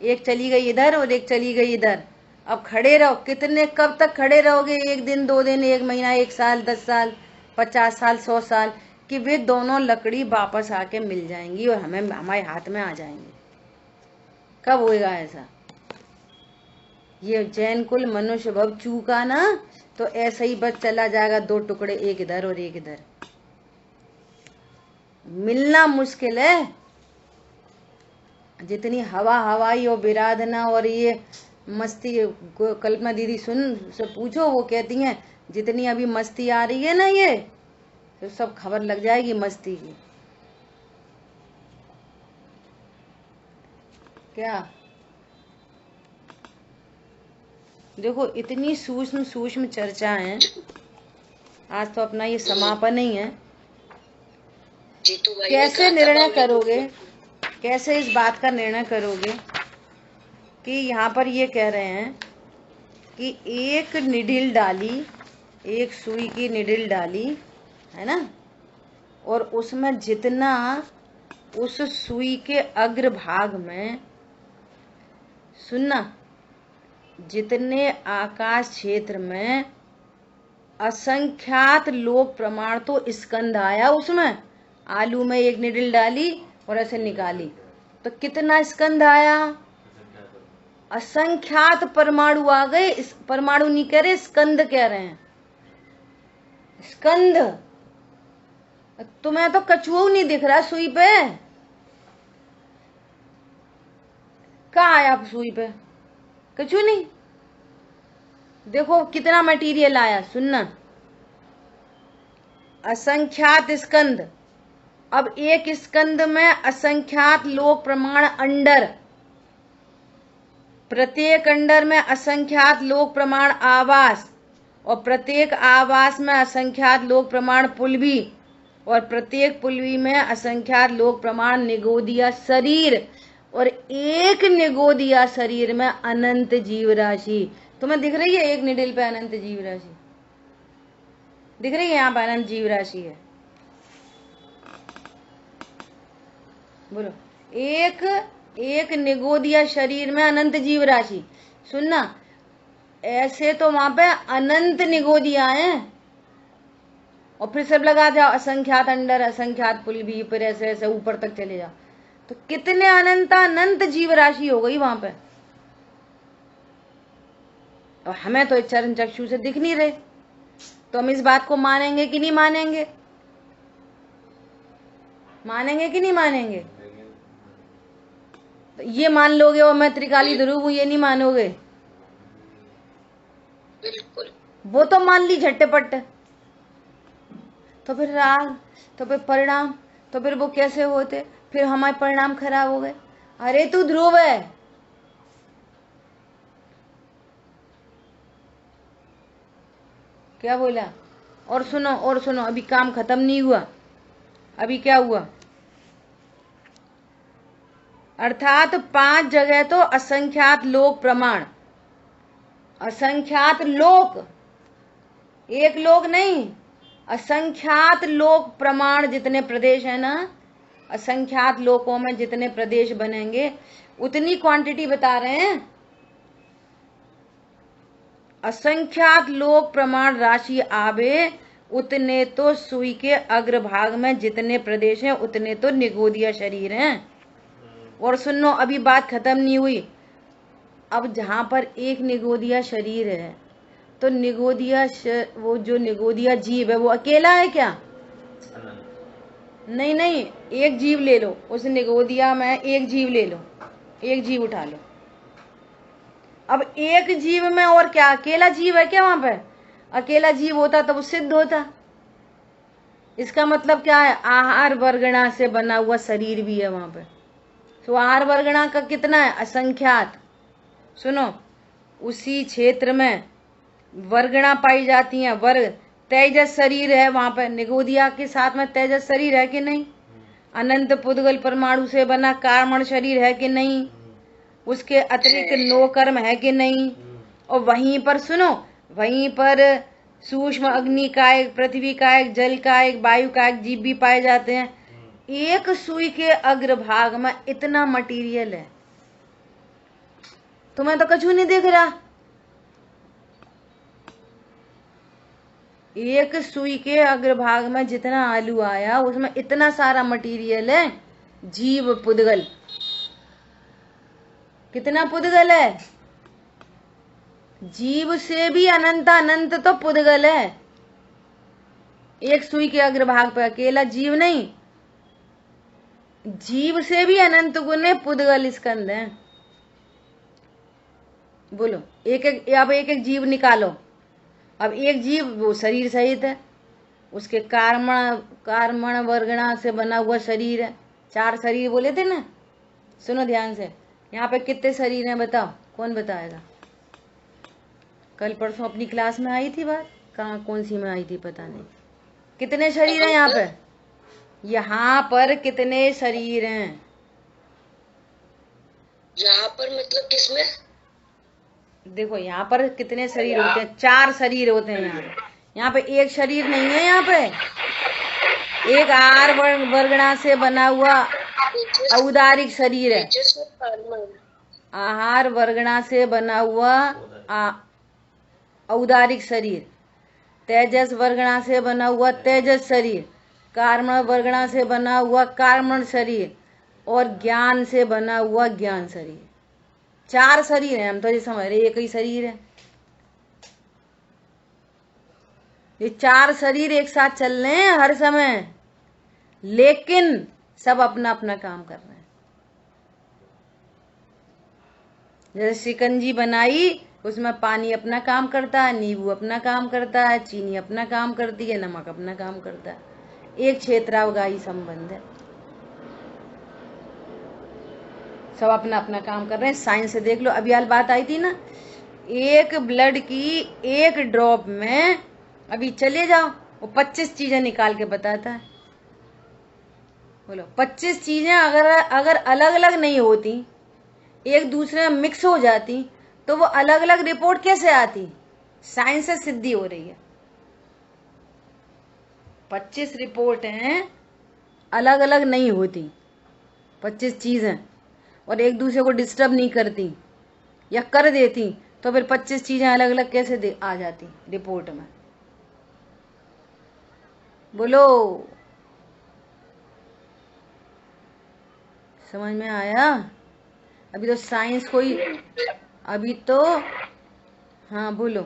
एक चली गई इधर और एक चली गई इधर। अब खड़े रहो, कितने कब तक खड़े रहोगे? 1 दिन 2 दिन, 1 महीना, 1 साल, 10 साल, 50 साल, 100 साल, कि वे दोनों लकड़ी वापस आके मिल जाएंगी और हमें हमारे हाथ में आ जाएंगे। कब होएगा ऐसा? ये जैन कुल मनुष्य भव चूका ना, तो ऐसा ही बस चला जाएगा, 2 टुकड़े, एक इधर और एक इधर। मिलना मुश्किल है। जितनी हवा हवाई और विराधना और ये मस्ती, कल्पना दीदी सुन से पूछो, वो कहती हैं जितनी अभी मस्ती आ रही है ना, ये तो सब खबर लग जाएगी मस्ती की। क्या देखो, इतनी सूक्ष्म सूक्ष्म चर्चा है। आज तो अपना ये समापन ही है। कैसे निर्णय करोगे, कैसे इस बात का निर्णय करोगे कि यहाँ पर ये कह रहे हैं कि एक निडिल डाली, एक सुई की निडिल डाली है ना, और उसमें जितना उस सुई के अग्रभाग में, सुनना, जितने आकाश क्षेत्र में असंख्यात लोक प्रमाण, तो स्कंद आया उसमें। आलू में एक निडिल डाली और ऐसे निकाली तो कितना स्कंद आया? असंख्यात परमाणु आ गए। परमाणु नहीं कह रहे, स्कंद कह रहे हैं। स्कंद। तुम्हें तो कछुआ नहीं दिख रहा सुई पे। कहाँ आया सुई पे? कछुआ नहीं। देखो कितना मटेरियल आया। सुनना, असंख्यात स्कंद। अब एक स्कंद में असंख्यात लोक प्रमाण अंडर, प्रत्येक अंडर में असंख्यात लोक प्रमाण आवास, और प्रत्येक आवास में असंख्यात लोक प्रमाण पुलवी, और प्रत्येक पुलवी में असंख्यात लोक प्रमाण निगोदिया शरीर, और एक निगोदिया शरीर में अनंत जीव राशि। तुम्हें दिख रही है? एक निडिल पे अनंत जीव राशि दिख रही है। यहाँ पे अनंत जीव राशि है। बोलो, एक निगोदिया शरीर में अनंत जीव राशि। सुनना, ऐसे तो वहां पे अनंत निगोदिया हैं, और फिर सब लगा जाओ, असंख्यात अंडर, असंख्यात पुलवी, फिर ऐसे ऐसे ऊपर तक चले जाओ, तो कितने अनंत जीव राशि हो गई वहां पे। और हमें तो चरण चक्षु से दिख नहीं रहे, तो हम इस बात को मानेंगे कि नहीं मानेंगे? मानेंगे कि नहीं मानेंगे? तो ये मान लोगे और मैं त्रिकाली ध्रुव हूं, ये नहीं मानोगे? बिल्कुल। वो तो मान ली झट्टपट। तो फिर राग, तो फिर परिणाम, तो फिर वो कैसे होते? फिर हमारे परिणाम खराब हो गए। अरे तू ध्रुव है। क्या बोला? और सुनो, अभी काम खत्म नहीं हुआ। अभी क्या हुआ? अर्थात 5 जगह तो असंख्यात लोक प्रमाण, असंख्यात लोक, एक लोक नहीं, असंख्यात लोक प्रमाण। जितने प्रदेश है ना, असंख्यात लोकों में जितने प्रदेश बनेंगे, उतनी क्वांटिटी बता रहे हैं। असंख्यात लोक प्रमाण राशि आवे, उतने तो सुई के अग्रभाग में जितने प्रदेश हैं, उतने तो निगोदिया शरीर हैं। और सुनो, अभी बात खत्म नहीं हुई। अब जहां पर एक निगोदिया शरीर है, तो निगोदिया वो जो निगोदिया जीव है, वो अकेला है क्या? नहीं, एक जीव ले लो। उस निगोदिया में एक जीव ले लो, एक जीव उठा लो। अब एक जीव में और क्या अकेला जीव है क्या? वहां पे अकेला जीव होता तो वो सिद्ध होता। इसका मतलब क्या है? आहार वर्गणा से बना हुआ शरीर भी है वहां पे। तो आहार वर्गणा का कितना है? असंख्यात। सुनो, उसी क्षेत्र में वर्गणा पाई जाती हैं। वर्ग, तेजस शरीर है वहां पर। निगोदिया के साथ में तेजस शरीर है कि नहीं? अनंत पुद्गल परमाणु से बना कार्मण शरीर है कि नहीं? उसके अतिरिक्त 9 कर्म है कि नहीं? और वहीं पर सुनो, वहीं पर सूक्ष्म अग्नि का एक, पृथ्वी का एक, जल का एक, वायु का एक जीव भी पाए जाते हैं। एक सुई के अग्रभाग में इतना मटेरियल है। तुम्हें तो कछु नहीं दिख रहा। एक सुई के अग्रभाग में जितना आलू आया उसमें इतना सारा मटेरियल है, जीव पुद्गल। कितना पुद्गल है? जीव से भी अनंत अनंत तो पुद्गल है। एक सुई के अग्रभाग पे अकेला जीव नहीं, जीव से भी अनंत गुने पुद्गल स्कंद है। बोलो, एक एक, अब एक एक जीव निकालो। अब एक जीव वो शरीर सहित है, उसके कार्मण वर्गणा से बना हुआ शरीर है। 4 शरीर बोले थे ना, सुनो ध्यान से। यहाँ पे कितने शरीर हैं बताओ, कौन बताएगा? कल परसों अपनी क्लास में आई थी बात, कहाँ कौन सी में आई थी पता नहीं। कितने शरीर हैं यहाँ पे? यहाँ पर कितने शरीर हैं? यहाँ पर मतलब किसमें? देखो यहाँ पर कितने शरीर होते हैं? 4 शरीर होते हैं यहाँ। यहाँ पे एक शरीर नहीं है। यहाँ पे एक आहार वर्गणा से बना हुआ औदारिक शरीर है। आहार वर्गणा से बना हुआ औदारिक शरीर, तेजस वर्गणा से बना हुआ तेजस शरीर, कार्मण वर्गणा से बना हुआ कार्मण शरीर, और ज्ञान से बना हुआ ज्ञान शरीर। 4 शरीर हैं। हम तो ये समझ रहे एक ही शरीर है। ये 4 शरीर एक साथ चल रहे हैं हर समय, लेकिन सब अपना अपना काम कर रहे हैं। जैसे शिकंजी बनाई, उसमें पानी अपना काम करता है, नींबू अपना काम करता है, चीनी अपना काम करती है, नमक अपना काम करता है। एक क्षेत्रावगाही संबंध है, सब अपना अपना काम कर रहे हैं। साइंस से देख लो, अभी हाल बात आई थी ना, एक ब्लड की एक ड्रॉप में, अभी चले जाओ, वो 25 चीजें निकाल के बताता है। बोलो, 25 चीजें अगर अलग अलग नहीं होती, एक दूसरे में मिक्स हो जाती, तो वो अलग अलग रिपोर्ट कैसे आती? साइंस से सिद्धि हो रही है। 25 रिपोर्ट हैं, अलग अलग नहीं होती 25 चीजें, और एक दूसरे को डिस्टर्ब नहीं करती, या कर देती तो फिर 25 चीजें अलग अलग कैसे आ जाती रिपोर्ट में? बोलो, समझ में आया? अभी तो साइंस कोई, अभी तो, हाँ बोलो,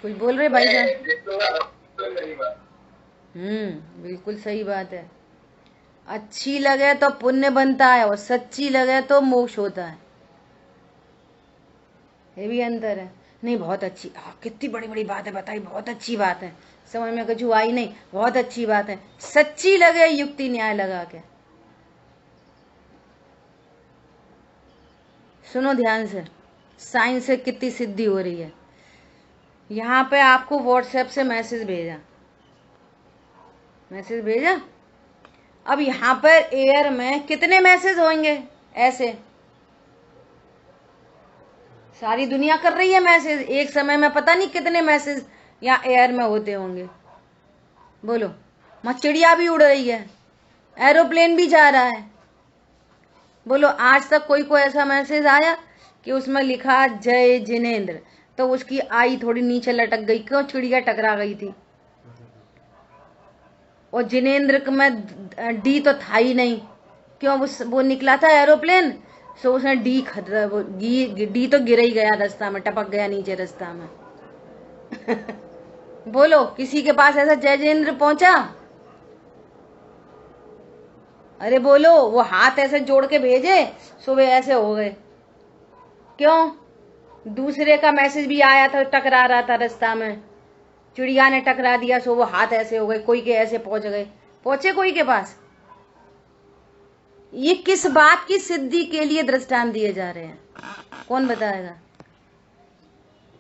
कुछ बोल रहे भाई साहब? बिल्कुल सही बात है। अच्छी लगे तो पुण्य बनता है, और सच्ची लगे तो मोक्ष होता है। ये भी अंतर है। नहीं बहुत अच्छी, कितनी बड़ी बड़ी बात है बताई, बहुत अच्छी बात है, समझ में कुछ आई नहीं, बहुत अच्छी बात है। सच्ची लगे युक्ति न्याय लगा के। सुनो ध्यान से, साइंस से कितनी सिद्धि हो रही है। यहाँ पे आपको व्हाट्सएप से मैसेज भेजा। अब यहाँ पर एयर में कितने मैसेज होंगे ऐसे? सारी दुनिया कर रही है मैसेज एक समय में, पता नहीं कितने मैसेज यहाँ एयर में होते होंगे। बोलो, चिड़िया भी उड़ रही है, एरोप्लेन भी जा रहा है। बोलो, आज तक कोई ऐसा मैसेज आया कि उसमें लिखा जय जिनेंद्र, तो उसकी आई थोड़ी नीचे लटक गई, क्यों? चिड़िया टकरा गई थी। और जिनेंद्र में डी तो था ही नहीं, क्यों? वो निकला था एरोप्लेन, सो उसने डी तो गिर ही गया रास्ता में, टपक गया नीचे रास्ता में। बोलो, किसी के पास ऐसा जय जिनेंद्र पहुंचा? अरे बोलो, वो हाथ ऐसे जोड़ के भेजे, सुबह ऐसे हो गए, क्यों? दूसरे का मैसेज भी आया था, टकरा रहा था रास्ता में, चिड़िया ने टकरा दिया, सो वो हाथ ऐसे हो गए, कोई के ऐसे पहुंचे कोई के पास। ये किस बात की सिद्धि के लिए दृष्टांत दिए जा रहे हैं? कौन बताएगा?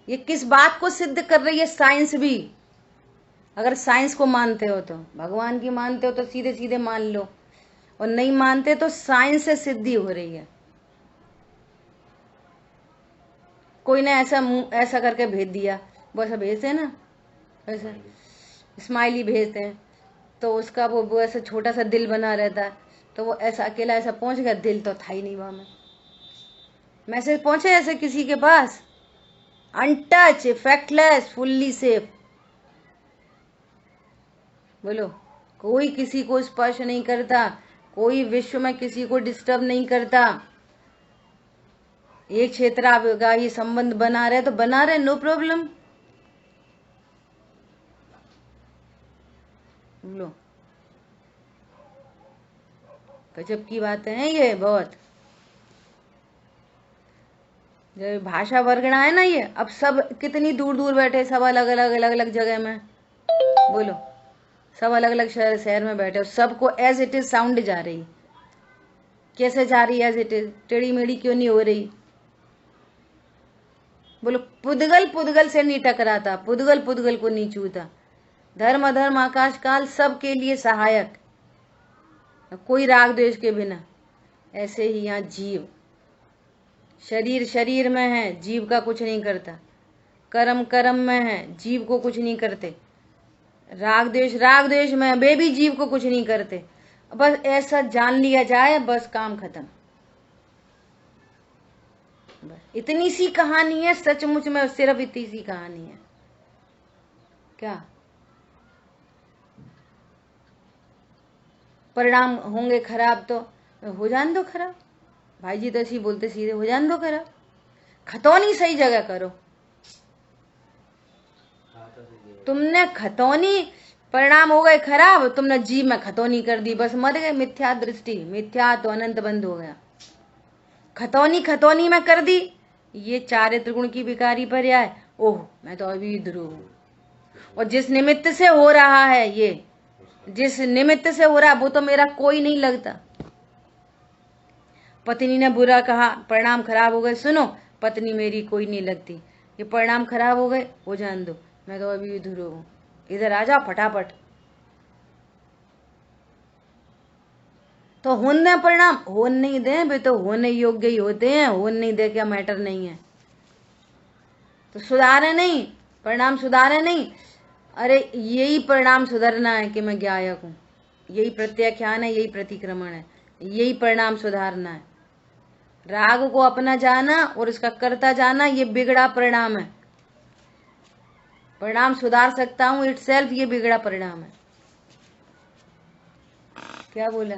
ये किस बात को सिद्ध कर रही है साइंस भी? अगर साइंस को मानते हो तो, भगवान की मानते हो तो सीधे सीधे मान लो, और नहीं मानते तो साइंस से सिद्धि हो रही है। कोई ने ऐसा करके भेज दिया, वो ऐसा भेजते हैं ना, ऐसा स्माइली भेजते हैं, तो उसका वो ऐसा छोटा सा दिल बना रहता है, तो वो ऐसा अकेला ऐसा पहुंच गया, दिल तो था ही नहीं वहां में। मैसेज पहुंचे ऐसे किसी के पास, अनटच, इफेक्टलेस, फुल्ली सेफ। बोलो, कोई किसी को स्पर्श नहीं करता, कोई विश्व में किसी को डिस्टर्ब नहीं करता। एक क्षेत्र आपका ये संबंध बना रहे तो बना रहे, नो प्रॉब्लम। बोलो, गजब की बातें हैं ये बहुत। जब भाषा वर्गणा है ना ये, अब सब कितनी दूर दूर बैठे, सब अलग अलग जगह में, बोलो, सब अलग अलग शहर में बैठे, सबको एज इट इज साउंड जा रही। कैसे जा रही एज इट इज? टेढ़ी मेढ़ी क्यों नहीं हो रही? बोलो, पुद्गल पुद्गल से नहीं टकराता, पुद्गल पुद्गल को नहीं छूता। धर्म अधर्म आकाश काल सबके लिए सहायक, कोई राग द्वेष के बिना। ऐसे ही यहाँ जीव, शरीर शरीर में है, जीव का कुछ नहीं करता। कर्म कर्म में है, जीव को कुछ नहीं करते। राग द्वेष में, वे भी जीव को कुछ नहीं करते। बस ऐसा जान लिया जाए, बस काम खत्म। बस इतनी सी कहानी है, सचमुच में सिर्फ इतनी सी कहानी है। क्या परिणाम होंगे खराब तो हो जान दो खराब। भाई जी तो ऐसे ही बोलते सीधे, हो जान दो खराब। खतौनी सही जगह करो। तुमने खतौनी, परिणाम हो गए खराब, तुमने जीव में खतौनी कर दी, बस मर गए। मिथ्या दृष्टि, मिथ्या तो अनंत बंद हो गया। खतौनी खतौनी में कर दी, ये चारित्र गुण की विकारी पर्याय। ओह, मैं तो अभी ध्रुव हूं। और जिस निमित्त से हो रहा है, ये जिस निमित्त से हो रहा है, वो तो मेरा कोई नहीं लगता। पत्नी ने बुरा कहा, परिणाम खराब हो गए। सुनो, पत्नी मेरी कोई नहीं लगती, ये परिणाम खराब हो गए, हो जान दो, मैं तो अभी ध्रुव हूं। इधर आ जाओ फटाफट। तो होने परिणाम होने नहीं दे, वे तो होने योग्य ही होते हैं। होने नहीं दे क्या मैटर नहीं है, तो सुधारे नहीं, परिणाम सुधारे नहीं। अरे यही परिणाम सुधरना है कि मैं ज्ञायक हूं, यही प्रत्याख्यान है, यही प्रतिक्रमण है, यही परिणाम सुधारना है। राग को अपना जाना और इसका कर्ता जाना, ये बिगड़ा परिणाम है। परिणाम सुधार सकता हूं इटसेल्फ, ये बिगड़ा परिणाम है। क्या बोला?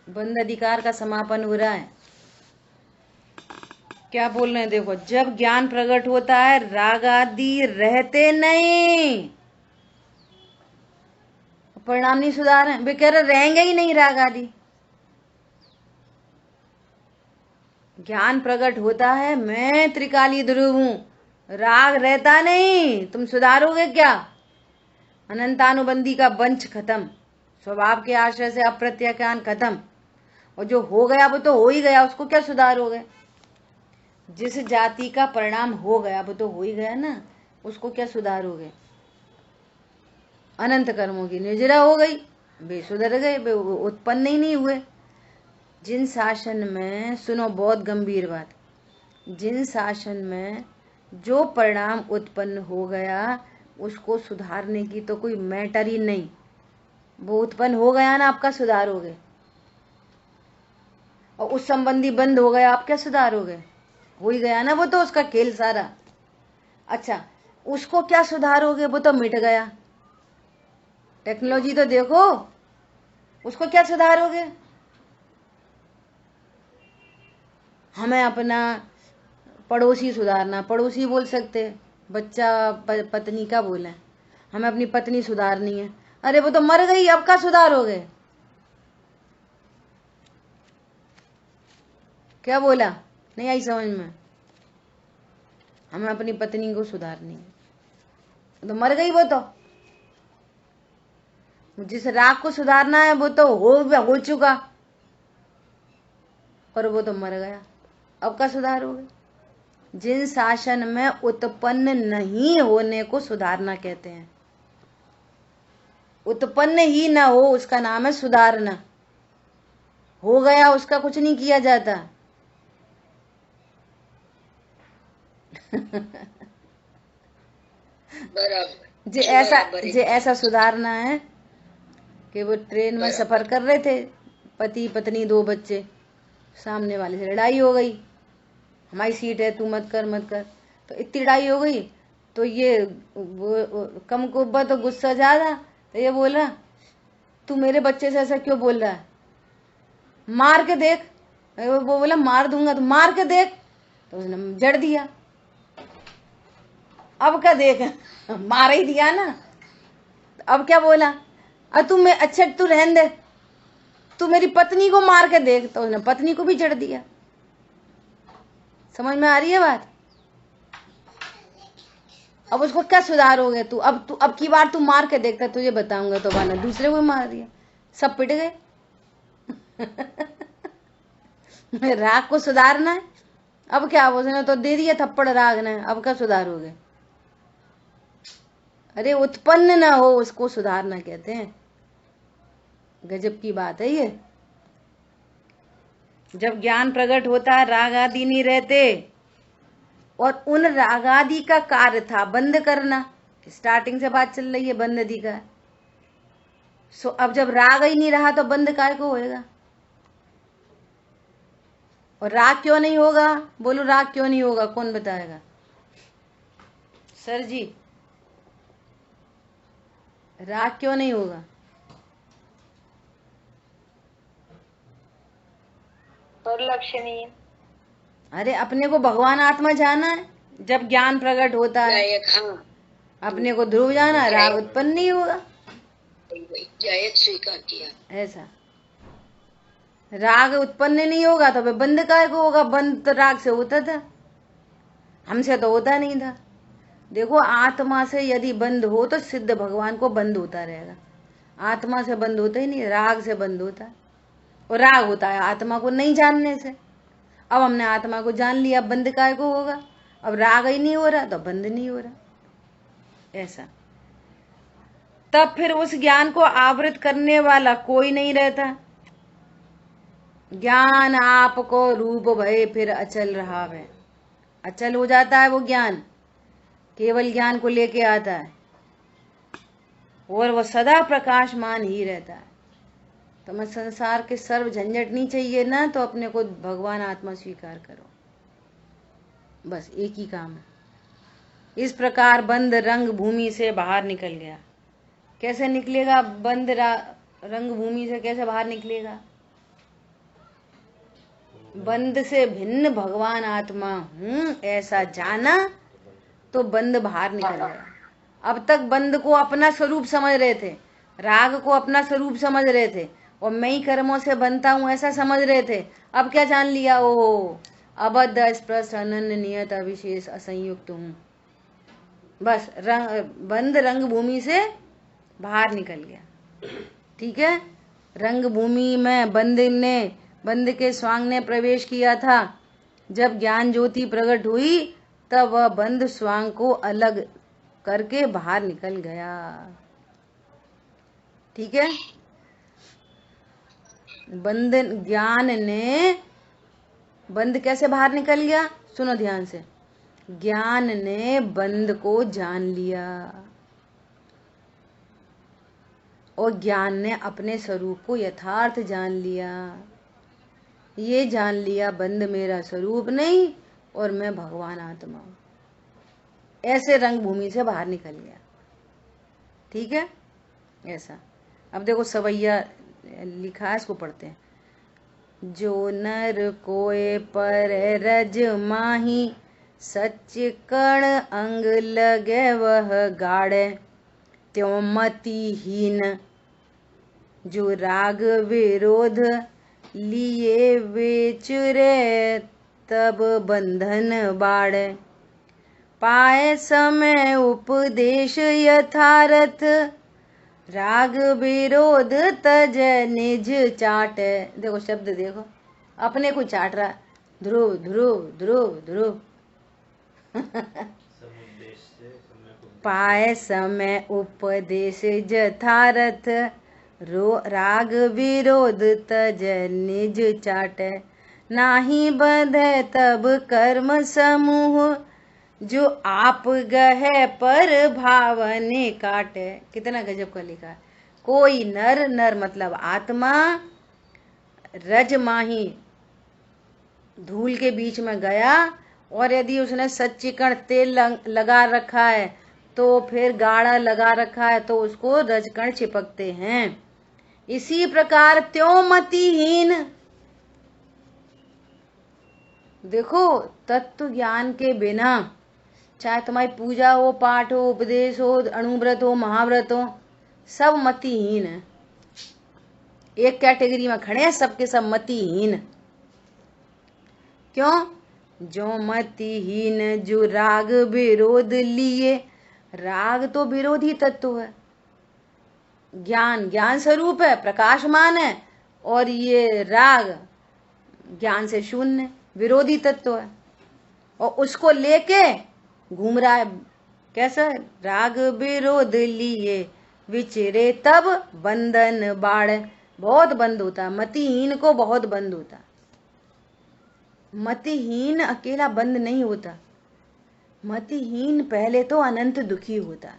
बंद अधिकार का समापन हो रहा है। क्या बोल रहे हैं? देखो, जब ज्ञान प्रकट होता है, राग आदि रहते नहीं, परिणाम नहीं सुधार है। वे कह रहे रहेंगे ही नहीं राग आदि। ज्ञान प्रकट होता है, मैं त्रिकाली ध्रुव हूं, राग रहता नहीं, तुम सुधारोगे क्या? अनंतानुबंधी का वंश खत्म, स्वभाव के आश्रय से अप्रत्याख्यान खत्म, और जो हो गया वो तो हो ही गया, उसको क्या सुधारोगे? जिस जाति का परिणाम हो गया वो तो हो ही गया ना, उसको क्या सुधारोगे? अनंत कर्मों की निर्जरा हो गई, वे सुधर गए, वे उत्पन्न ही नहीं हुए। जिन शासन में, सुनो बहुत गंभीर बात, जिन शासन में जो परिणाम उत्पन्न हो गया उसको सुधारने की तो कोई मैटर ही नहीं। वो उत्पन्न हो गया ना, आपका सुधारोगे? और उस संबंधी बंद हो गया, आप क्या सुधारोगे? हो ही गया ना वो तो, उसका खेल सारा। अच्छा, उसको क्या सुधारोगे? वो तो मिट गया। टेक्नोलॉजी तो देखो, उसको क्या सुधारोगे? हमें अपना पड़ोसी सुधारना, पड़ोसी बोल सकते, बच्चा पत्नी का बोले, हमें अपनी पत्नी सुधारनी है। अरे वो तो मर गई, अब क्या सुधारोगे? क्या बोला? नहीं आई समझ में? हमें अपनी पत्नी को सुधारनी है, तो मर गई वो तो। जिस राग को सुधारना है वो तो हो चुका, और वो तो मर गया, अब का सुधारोगे? जिन शासन में उत्पन्न नहीं होने को सुधारना कहते हैं। उत्पन्न ही ना हो उसका नाम है सुधारना। हो गया उसका कुछ नहीं किया जाता। बराबर। जे ऐसा सुधारना है कि वो ट्रेन में सफर कर रहे थे, पति पत्नी 2 बच्चे, सामने वाले से लड़ाई हो गई, हमारी सीट है तू मत कर मत कर, तो इतनी लड़ाई हो गई तो ये वो कम कुब्बत तो गुस्सा ज्यादा, तो ये बोला तू मेरे बच्चे से ऐसा क्यों बोल रहा है, मार के देख। वो बोला मार दूंगा, तो मार के देख, तो उसने जड़ दिया। अब क्या देख, मार ही दिया ना, अब क्या बोला, तू मैं अच्छा तू रहने दे, तू मेरी पत्नी को मार के देख, तो उसने पत्नी को भी जड़ दिया। समझ में आ रही है बात? अब उसको क्या सुधारोगे तू, अब की बार तू मार के देखता, तुझे बताऊंगा, तो वरना दूसरे को मार दिया, सब पिट गए। राग को सुधारना है, अब क्या, उसने तो दे दिया थप्पड़ राग ने, अब क्या सुधारोगे? अरे उत्पन्न ना हो उसको सुधारना कहते हैं। गजब की बात है ये। जब ज्ञान प्रकट होता है राग आदि नहीं रहते, और उन राग आदि का कार्य था बंद करना। स्टार्टिंग से बात चल रही है बंद आदि का। सो अब जब राग ही नहीं रहा तो बंद काय को होएगा? और राग क्यों नहीं होगा? बोलो राग क्यों नहीं होगा, कौन बताएगा? सर जी, राग क्यों नहीं होगा? और लक्ष्य नहीं है। अरे अपने को भगवान आत्मा जाना है, जब ज्ञान प्रकट होता है हाँ, अपने को ध्रुव जाना है, राग उत्पन्न नहीं होगा। जायज स्वीकार किया। ऐसा राग उत्पन्न नहीं होगा तो बंद काय को होगा? बंद तो राग से होता था, हमसे तो होता नहीं था। देखो आत्मा से यदि बंद हो तो सिद्ध भगवान को बंद होता रहेगा, आत्मा से बंद होता ही नहीं, राग से बंद होता है। और राग होता है आत्मा को नहीं जानने से। अब हमने आत्मा को जान लिया, बंद काय को होगा? अब राग ही नहीं हो रहा तो बंद नहीं हो रहा। ऐसा तब फिर उस ज्ञान को आवृत करने वाला कोई नहीं रहता। ज्ञान आपको रूप भय फिर अचल रहा है, अचल हो जाता है वो ज्ञान, केवल ज्ञान को लेके आता है, और वो सदा प्रकाशमान ही रहता है। तो मैं संसार के सर्व झंझट नहीं चाहिए ना, तो अपने को भगवान आत्मा स्वीकार करो, बस एक ही काम है। इस प्रकार बंद रंग भूमि से बाहर निकल गया। कैसे निकलेगा बंद रंग भूमि से, कैसे बाहर निकलेगा? बंद से भिन्न भगवान आत्मा हूं ऐसा जाना तो बंद बाहर निकल गया। अब तक बंद को अपना स्वरूप समझ रहे थे, राग को अपना स्वरूप समझ रहे थे, और मैं ही कर्मों से बनता हूं ऐसा समझ रहे थे। अब क्या जान लिया? ओ अबद्ध स्पृष्ट अनन्य नियत अविशेष असंयुक्त हूं। बस बंद रंग भूमि से बाहर निकल गया। ठीक है, रंग भूमि में बंद के स्वांग ने प्रवेश किया था। जब ज्ञान ज्योति प्रकट हुई तब वह बंद स्वांग को अलग करके बाहर निकल गया। ठीक है, बंद ज्ञान ने बंद कैसे बाहर निकल गया? सुनो ध्यान से। ज्ञान ने बंद को जान लिया, और ज्ञान ने अपने स्वरूप को यथार्थ जान लिया। ये जान लिया बंद मेरा स्वरूप नहीं और मैं भगवान आत्मा हूं। ऐसे रंग भूमि से बाहर निकल गया। ठीक है, ऐसा। अब देखो सवैया लिखा है, इसको पढ़ते हैं। जो नर कोय पर रज माही, सच कण अंग लगे वह गाड़े, त्यों मतिहीन जो राग विरोध लिए वेचुरे, तब बंधन बाड़े। पाए समय उपदेश यथारथ, राग विरोध तज निज चाटे। देखो शब्द देखो, अपने को चाट रहा, ध्रुव ध्रुव ध्रुव ध्रुव। पाए समय उपदेश यथारथ, राग विरोध तज निज चाटे। नाही बंधे तब कर्म समूह, जो आप गहे पर भावने काटे। कितना गजब का लिखा है। कोई नर, नर मतलब आत्मा, रज माही धूल के बीच में गया और यदि उसने सच्चिकण तेल लगा रखा है तो फिर गाढ़ा लगा रखा है तो उसको रजकण चिपकते हैं। इसी प्रकार त्यों मतिहीन, देखो तत्व ज्ञान के बिना चाहे तुम्हारी पूजा हो, पाठ हो, उपदेश हो, अणुव्रत हो, महाव्रत हो, सब मतिहीन है। एक कैटेगरी में खड़े हैं, सबके सब मतिहीन। क्यों? जो मतिहीन जो राग विरोध लिए, राग तो विरोधी तत्व है, ज्ञान ज्ञान स्वरूप है, प्रकाशमान है, और ये राग ज्ञान से शून्य विरोधी तत्व है, और उसको लेके घूम रहा है। कैसा? राग विरोध लिए विचरे तब बंधन बाढ़, बहुत बंद होता है मतिहीन को, बहुत बंद होता। मतिहीन अकेला बंद नहीं होता, मतिहीन पहले तो अनंत दुखी होता।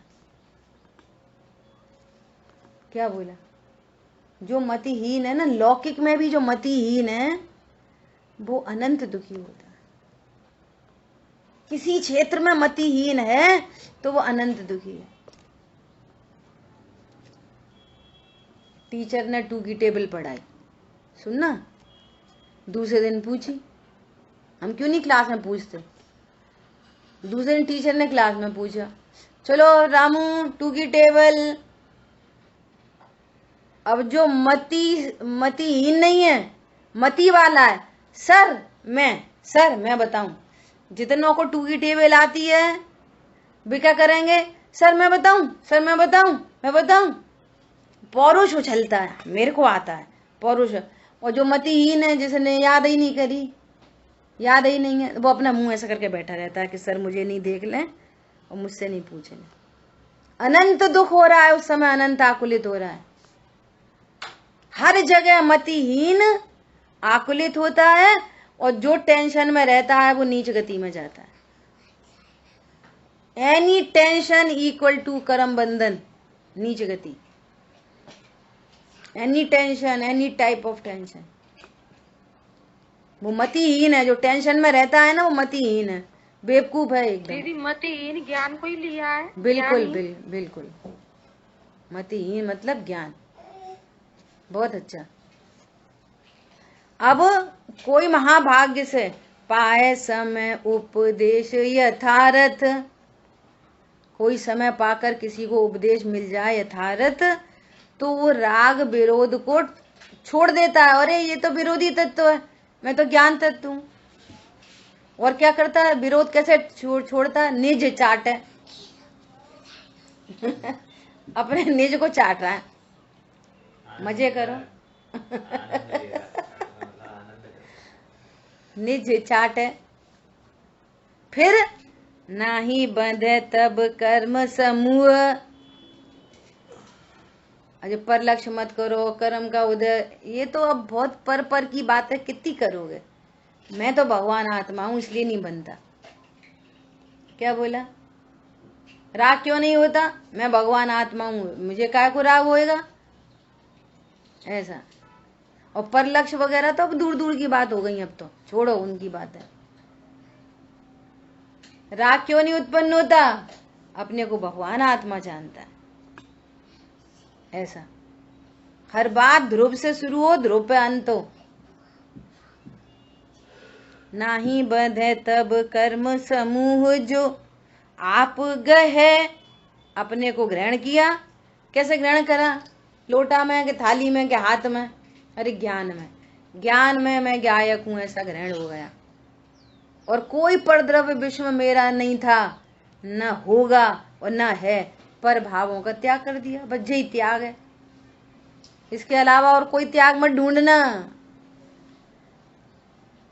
क्या बोला? जो मतिहीन है ना, लौकिक में भी जो मतिहीन है वो अनंत दुखी होता। किसी क्षेत्र में मतिहीन है तो वो अनंत दुखी है। टीचर ने 2 की टेबल पढ़ाई, सुनना, दूसरे दिन पूछी, हम क्यों नहीं क्लास में पूछते, दूसरे दिन टीचर ने क्लास में पूछा, चलो रामू 2 की टेबल। अब जो मतिहीन नहीं है, मति वाला है, सर मैं बताऊं, जितनों को 2 की टेबल आती है वे क्या करेंगे, सर मैं बताऊं, पौरुष उछलता है, मेरे को आता है पौरुष। और जो मतिहीन है, जिसने याद ही नहीं करी, याद ही नहीं है, वो अपना मुंह ऐसा करके बैठा रहता है कि सर मुझे नहीं देख लें और मुझसे नहीं पूछे। अनंत दुख हो रहा है उस समय, अनंत आकुलित हो रहा है। हर जगह मतिहीन आकुलित होता है, और जो टेंशन में रहता है वो नीच गति में जाता है। एनी टेंशन इक्वल टू कर्म बंधन, नीच गति। Any tension, any type of tension, वो मतिहीन है। जो टेंशन में रहता है ना वो मतिहीन है, बेवकूफ है एकदम। दीदी मतिहीन ज्ञान को ही लिया है। बिल्कुल बिल्कुल, मतिहीन मतलब ज्ञान। बहुत अच्छा। अब कोई महाभाग्य से पाए समय उपदेश यथार्थ, कोई समय पाकर किसी को उपदेश मिल जाए यथार्थ, तो वो राग विरोध को छोड़ देता है। अरे ये तो विरोधी तत्व है, मैं तो ज्ञान तत्व हूं। और क्या करता है, विरोध कैसे छोड़ता है, निज चाट है अपने निज को चाट रहा है, मजे करो निज चाट है। फिर नाही बंधे तब कर्म समूह, अरे पर लक्ष्य मत करो, कर्म का उदय, ये तो अब बहुत पर की बात है, कितनी करोगे। मैं तो भगवान आत्मा हूं इसलिए नहीं बनता। क्या बोला? राग क्यों नहीं होता? मैं भगवान आत्मा हूं, मुझे काय को राग होएगा, ऐसा। और पर लक्ष्य वगैरह तो अब दूर दूर की बात हो गई, अब तो छोड़ो उनकी बात है। राग क्यों नहीं उत्पन्न होता? अपने को भगवान आत्मा जानता है, ऐसा। हर बात ध्रुव से शुरू हो, ध्रुव पे अंत हो। नाही बंधे तब कर्म समूह, जो आप गए, अपने को ग्रहण किया। कैसे ग्रहण करा? लोटा में कि थाली में कि हाथ में? अरे ज्ञान में, ज्ञान में मैं ज्ञायक हूं, ऐसा ग्रहण हो गया। और कोई परद्रव्य विश्व में मेरा नहीं था, न होगा और न है, पर भावों का त्याग कर दिया, बस यही त्याग है। इसके अलावा और कोई त्याग मत ढूंढना।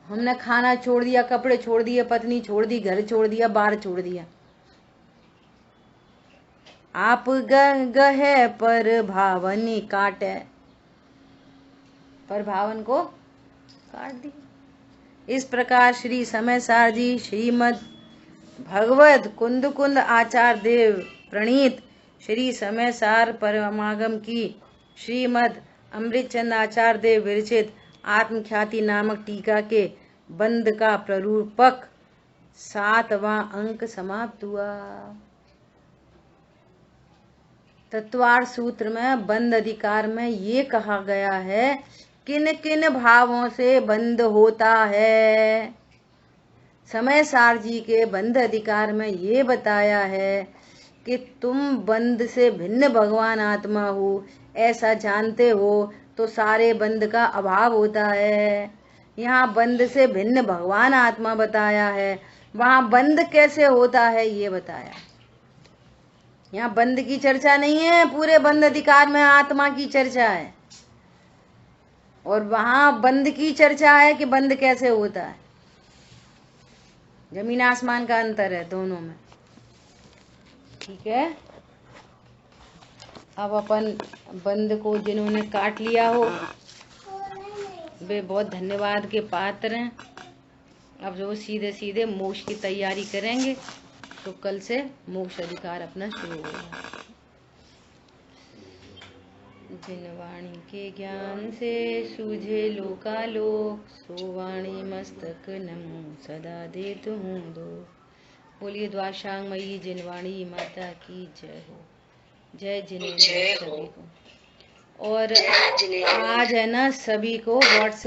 हमने खाना छोड़ दिया, कपड़े छोड़ दिए, पत्नी छोड़ दी, घर छोड़ दिया, बार छोड़ दिया। आप गहे पर भावनी काटे, पर भावन को काट दी। इस प्रकार श्री समय सार जी श्रीमद भगवत कुंद कुंद आचार्य देव प्रणीत श्री समय सार परमागम की श्रीमद अमृतचंद आचार्य देव विरचित आत्मख्याति नामक टीका के बंद का प्ररूपक 7वां अंक समाप्त हुआ। तत्वार्थ सूत्र में बंद अधिकार में ये कहा गया है किन किन भावों से बंद होता है। समय सार जी के बंद अधिकार में ये बताया है कि तुम बंद से भिन्न भगवान आत्मा हो, ऐसा जानते हो तो सारे बंद का अभाव होता है। यहाँ बंद से भिन्न भगवान आत्मा बताया है, वहाँ बंद कैसे होता है ये बताया। यहाँ बंद की चर्चा नहीं है, पूरे बंद अधिकार में आत्मा की चर्चा है, और वहाँ बंद की चर्चा है कि बंद कैसे होता है। जमीन आसमान का अंतर है दोनों में। ठीक है, अब अपन बंद को जिन्होंने काट लिया हो वे बहुत धन्यवाद के पात्र हैं। अब जो सीधे सीधे मोक्ष की तैयारी करेंगे तो कल से मोक्ष अधिकार अपना शुरू होगा। जिन वाणी के ज्ञान से सूझे लोकालोक, सो वाणी मस्तक नमो सदा देत हूँ दो। बोलिए द्वाशांगमयी जिनवाणी माता की जय हो। जय जिनेन्द्र सभी को। और आज है ना, सभी को व्हाट्सएप